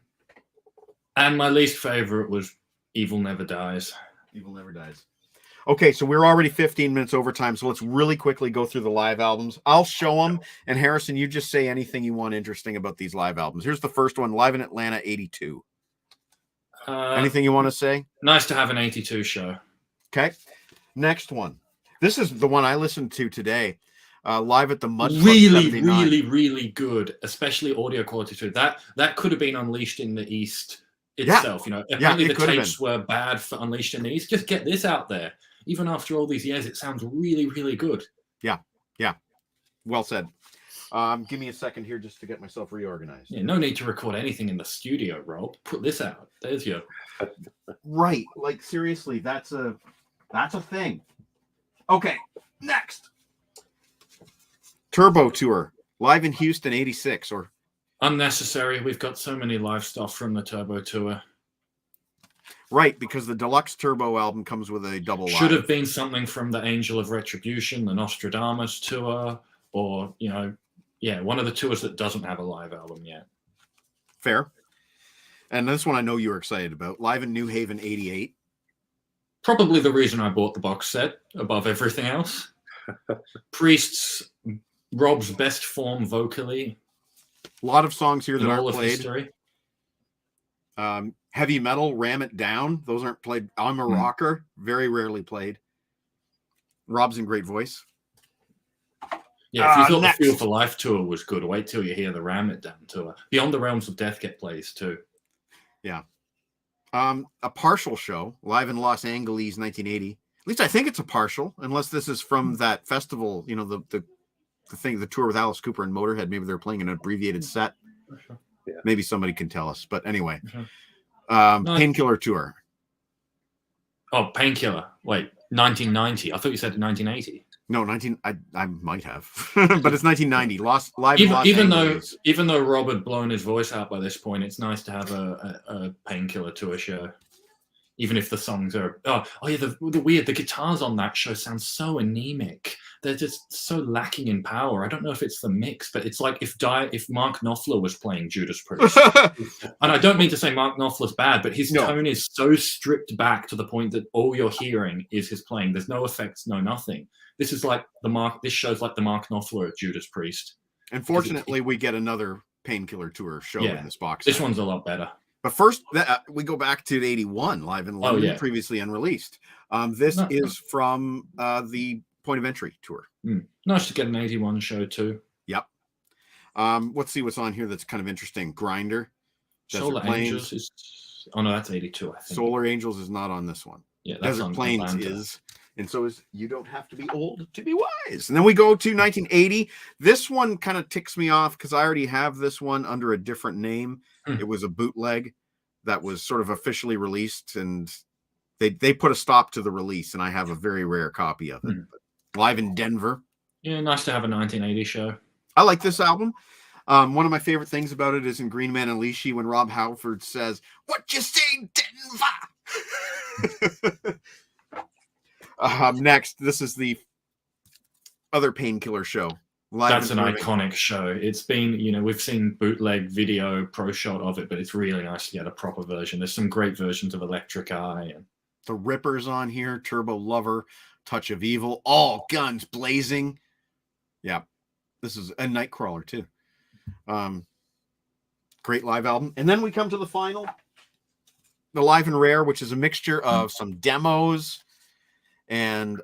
my least favorite was Evil Never Dies. Evil Never Dies. Okay, so we're already 15 minutes over time, so let's really quickly go through the live albums. I'll show them, and Harrison, you just say anything you want interesting about these live albums. Here's the first one, Live in Atlanta, 82. Anything you want to say? Nice to have an 82 show. Okay. Next one. This is the one I listened to today. Live at the Mud Club Really, 79. really, really good, especially audio quality too. That could have been Unleashed in the East itself. Apparently the tapes were bad for Unleashed in the East. Just get this out there. Even after all these years, it sounds really, really good. Yeah. Well said. Give me a second here just to get myself reorganized. Yeah, no need to record anything in the studio, Rob. Put this out. There's your right. Like seriously, that's a thing. Okay, next. Turbo Tour, live in Houston, 86, or unnecessary. We've got so many live stuff from the Turbo Tour. Right, because the deluxe Turbo album comes with a double live. Should have been something from the Angel of Retribution, the Nostradamus tour, or one of the tours that doesn't have a live album yet. Fair. And this one I know you were excited about. Live in New Haven, 88. Probably the reason I bought the box set above everything else. Priest's Rob's best form vocally. A lot of songs here that aren't played. History. Heavy Metal, Ram It Down. Those aren't played. I'm a Rocker. Very rarely played. Rob's in great voice. Yeah, if you thought the Feel for Life tour was good, wait till you hear the Ram It Down tour. Beyond the Realms of Death get plays too. Yeah. A partial show, live in Los Angeles, 1980. At least I think it's a partial, unless this is from that festival, the thing, the tour with Alice Cooper and Motorhead. Maybe they're playing an abbreviated set. Yeah. Maybe somebody can tell us. But anyway, Painkiller Tour. Oh, Painkiller. Wait, 1990. I thought you said 1980. No, I might have, but it's 1990. Live in Los Angeles. Even though Rob had blown his voice out by this point, it's nice to have a Painkiller Tour show. Even if the songs are the guitars on that show sound so anemic. They're just so lacking in power. I don't know if it's the mix, but it's like if Mark Knopfler was playing Judas Priest. And I don't mean to say Mark Knopfler's bad, but his tone is so stripped back to the point that all you're hearing is his playing. There's no effects, no nothing. This is like this show's like the Mark Knopfler at Judas Priest. Unfortunately, we get another Painkiller Tour show in this box. This one's a lot better. But first, we go back to 81, Live in London, previously unreleased. This is from the Point of Entry tour. Nice to get an 81 show too. Yep. Let's see what's on here that's kind of interesting. Grinder. Solar Angels is... Oh, no, that's 82, I think. Solar Angels is not on this one. Yeah, that's Desert on Plains Atlanta. is. And so is You Don't Have to Be Old to Be Wise. And then we go to 1980. This one kind of ticks me off because I already have this one under a different name. It was a bootleg that was sort of officially released, and they put a stop to the release, and I have a very rare copy of it. But Live in Denver. Yeah, nice to have a 1980 show. I like this album. One of my favorite things about it is in Green Man and Leashy when Rob Halford says, "What you say, Denver?" Next, this is the other Painkiller show. That's an iconic show. It's been, we've seen bootleg video pro shot of it, but it's really nice to get a proper version. There's some great versions of Electric Eye. And the Rippers on here, Turbo Lover, Touch of Evil, all guns blazing. Yeah, this is a Nightcrawler too. Great live album. And then we come to the final, the Live and Rare, which is a mixture of some demos and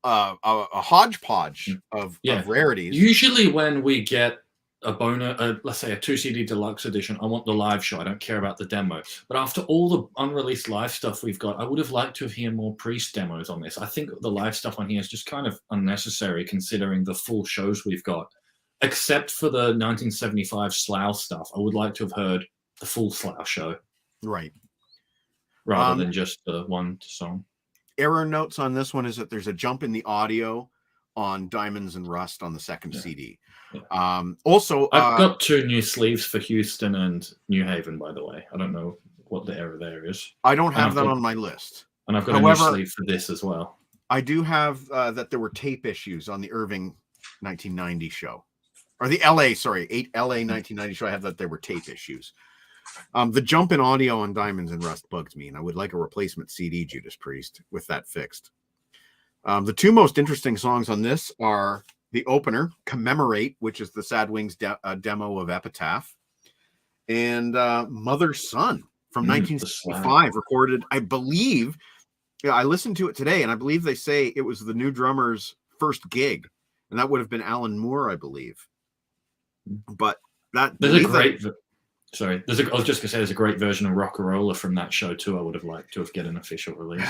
a hodgepodge of rarities. Usually when we get a let's say a 2 CD deluxe edition, I want the live show. I don't care about the demo. But after all the unreleased live stuff we've got, I would have liked to have heard more Priest demos on this. I think the live stuff on here is just kind of unnecessary considering the full shows we've got. Except for the 1975 Slough stuff. I would like to have heard the full Slough show. Right. Rather than just the one song. Error notes on this one is that there's a jump in the audio on Diamonds and Rust on the second CD. Yeah. Also, I've got 2 new sleeves for Houston and New Haven, by the way. I don't know what the error there is. I don't have that on my list. And I've got a new sleeve for this as well. I do have that there were tape issues on the Irving 1990 show. Or the LA 1990 show. I have that there were tape issues. The jump in audio on Diamonds and Rust bugs me, and I would like a replacement CD, Judas Priest, with that fixed. The two most interesting songs on this are the opener, Commemorate, which is the Sad Wings demo of Epitaph, and Mother's Son from 1965, recorded, I believe. Yeah, I listened to it today, and I believe they say it was the new drummer's first gig, and that would have been Alan Moore, I believe. But that there's a great. Sorry, I was just gonna say there's a great version of Rock-a-Rolla from that show too. I would have liked to have get an official release.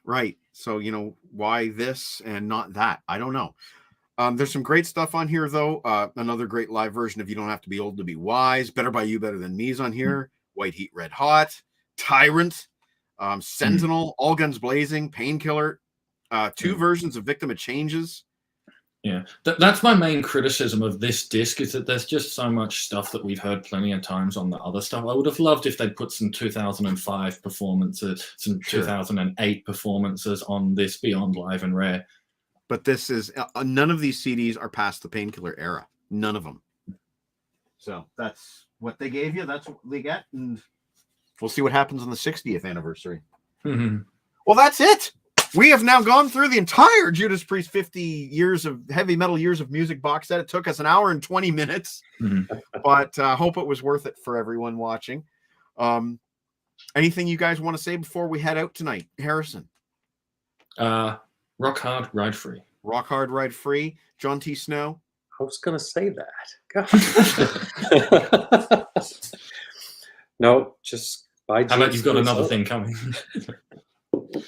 Right. So why this and not that? I don't know. There's some great stuff on here though. Another great live version of "You Don't Have to Be Old to Be Wise." "Better by You, Better Than Me" is on here. "White Heat, Red Hot," "Tyrant," "Sentinel," "All Guns Blazing," "Painkiller." Two versions of "Victim of Changes." Yeah, that's my main criticism of this disc, is that there's just so much stuff that we've heard plenty of times on the other stuff. I would have loved if they'd put some 2005 performances, some 2008 performances on this Beyond Live and Rare. But this is none of these CDs are past the Painkiller era. None of them. So that's what they gave you. That's what they get, and we'll see what happens on the 60th anniversary. Mm-hmm. Well, that's it. We have now gone through the entire Judas Priest 50 years of heavy metal years of music box set. It took us an hour and 20 minutes, but I hope it was worth it for everyone watching. Anything you guys want to say before we head out tonight? Harrison? Rock hard, ride free. Rock hard, ride free. John T. Snow? I was going to say that. God. No, just buy. How about you've got another thing coming?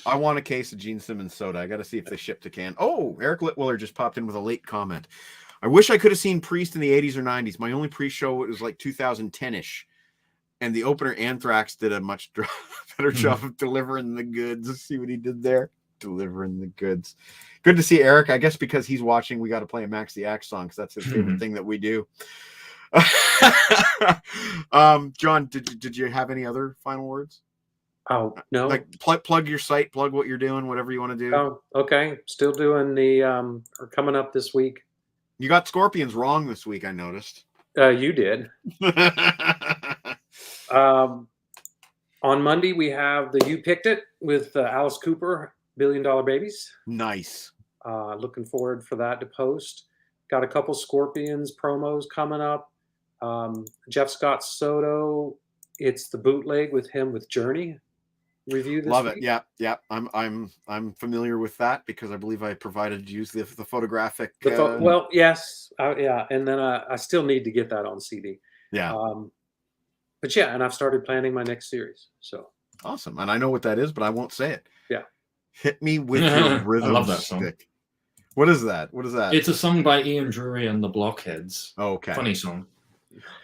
I want a case of Gene Simmons soda. I got to see if they shipped a can. Oh, Eric Litwiller just popped in with a late comment. I wish I could have seen Priest in the 80s or 90s. My only Priest show was like 2010-ish. And the opener, Anthrax, did a much better job of delivering the goods. Let's see what he did there. Delivering the goods. Good to see Eric. I guess because he's watching, we got to play a Max the Axe song because that's his favorite thing that we do. John, did you have any other final words? Oh, no. Like plug your site, plug what you're doing, whatever you want to do. Oh, okay. Still doing the or coming up this week. You got Scorpions wrong this week, I noticed. You did. On Monday we have the You Picked It with Alice Cooper, $1 Billion Babies. Nice. Looking forward for that to post. Got a couple Scorpions promos coming up. Jeff Scott Soto. It's the bootleg with him with Journey review this Love week. it. Yeah. I'm familiar with that because I believe I provided you the photographic. Well, yes, yeah, and then I still need to get that on CD. Yeah. But yeah, and I've started planning my next series. So awesome, and I know what that is, but I won't say it. Yeah. Hit me with your rhythm. I love that stick. song. What is that? It's a song by Ian Drury and the Blockheads. Okay. Funny song.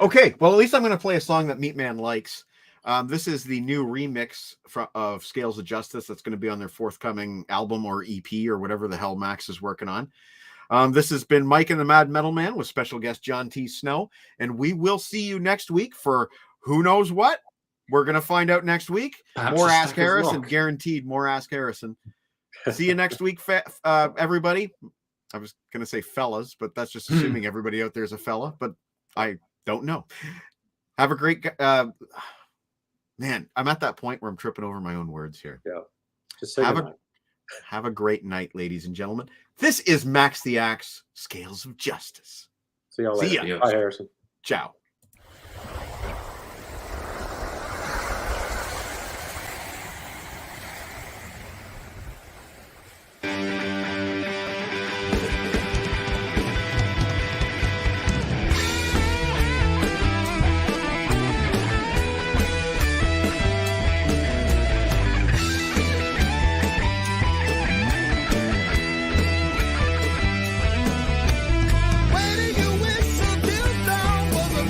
Okay, well, at least I'm going to play a song that Meatman likes. This is the new remix of Scales of Justice that's going to be on their forthcoming album or EP or whatever the hell Max is working on. This has been Mike and the Mad Metal Man with special guest John T. Snow, and we will see you next week for who knows what. We're going to find out next week. Perhaps more a Ask stack of Harrison, rock. guaranteed more Ask Harrison. See you next week, everybody. I was going to say fellas, but that's just assuming everybody out there is a fella, but I don't know. Have a great man. I'm at that point where I'm tripping over my own words here. yeah, just say Have a great night, ladies and gentlemen. This is Max the Axe, Scales of Justice. See y'all later. ya. Bye, Harrison. Ciao. Where do you whistle till dawn was a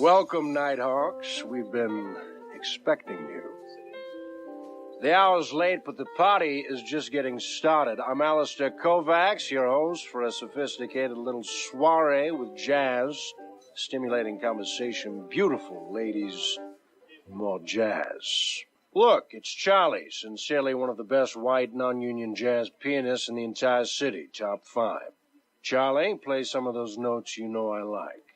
Welcome, Nighthawks. We've been expecting you. The hour's late, but the party is just getting started. I'm Alistair Kovacs, your host for a sophisticated little soiree with jazz, stimulating conversation, beautiful ladies, more jazz. Look, it's Charlie, sincerely one of the best white non-union jazz pianists in the entire city, top 5. Charlie, play some of those notes you know I like.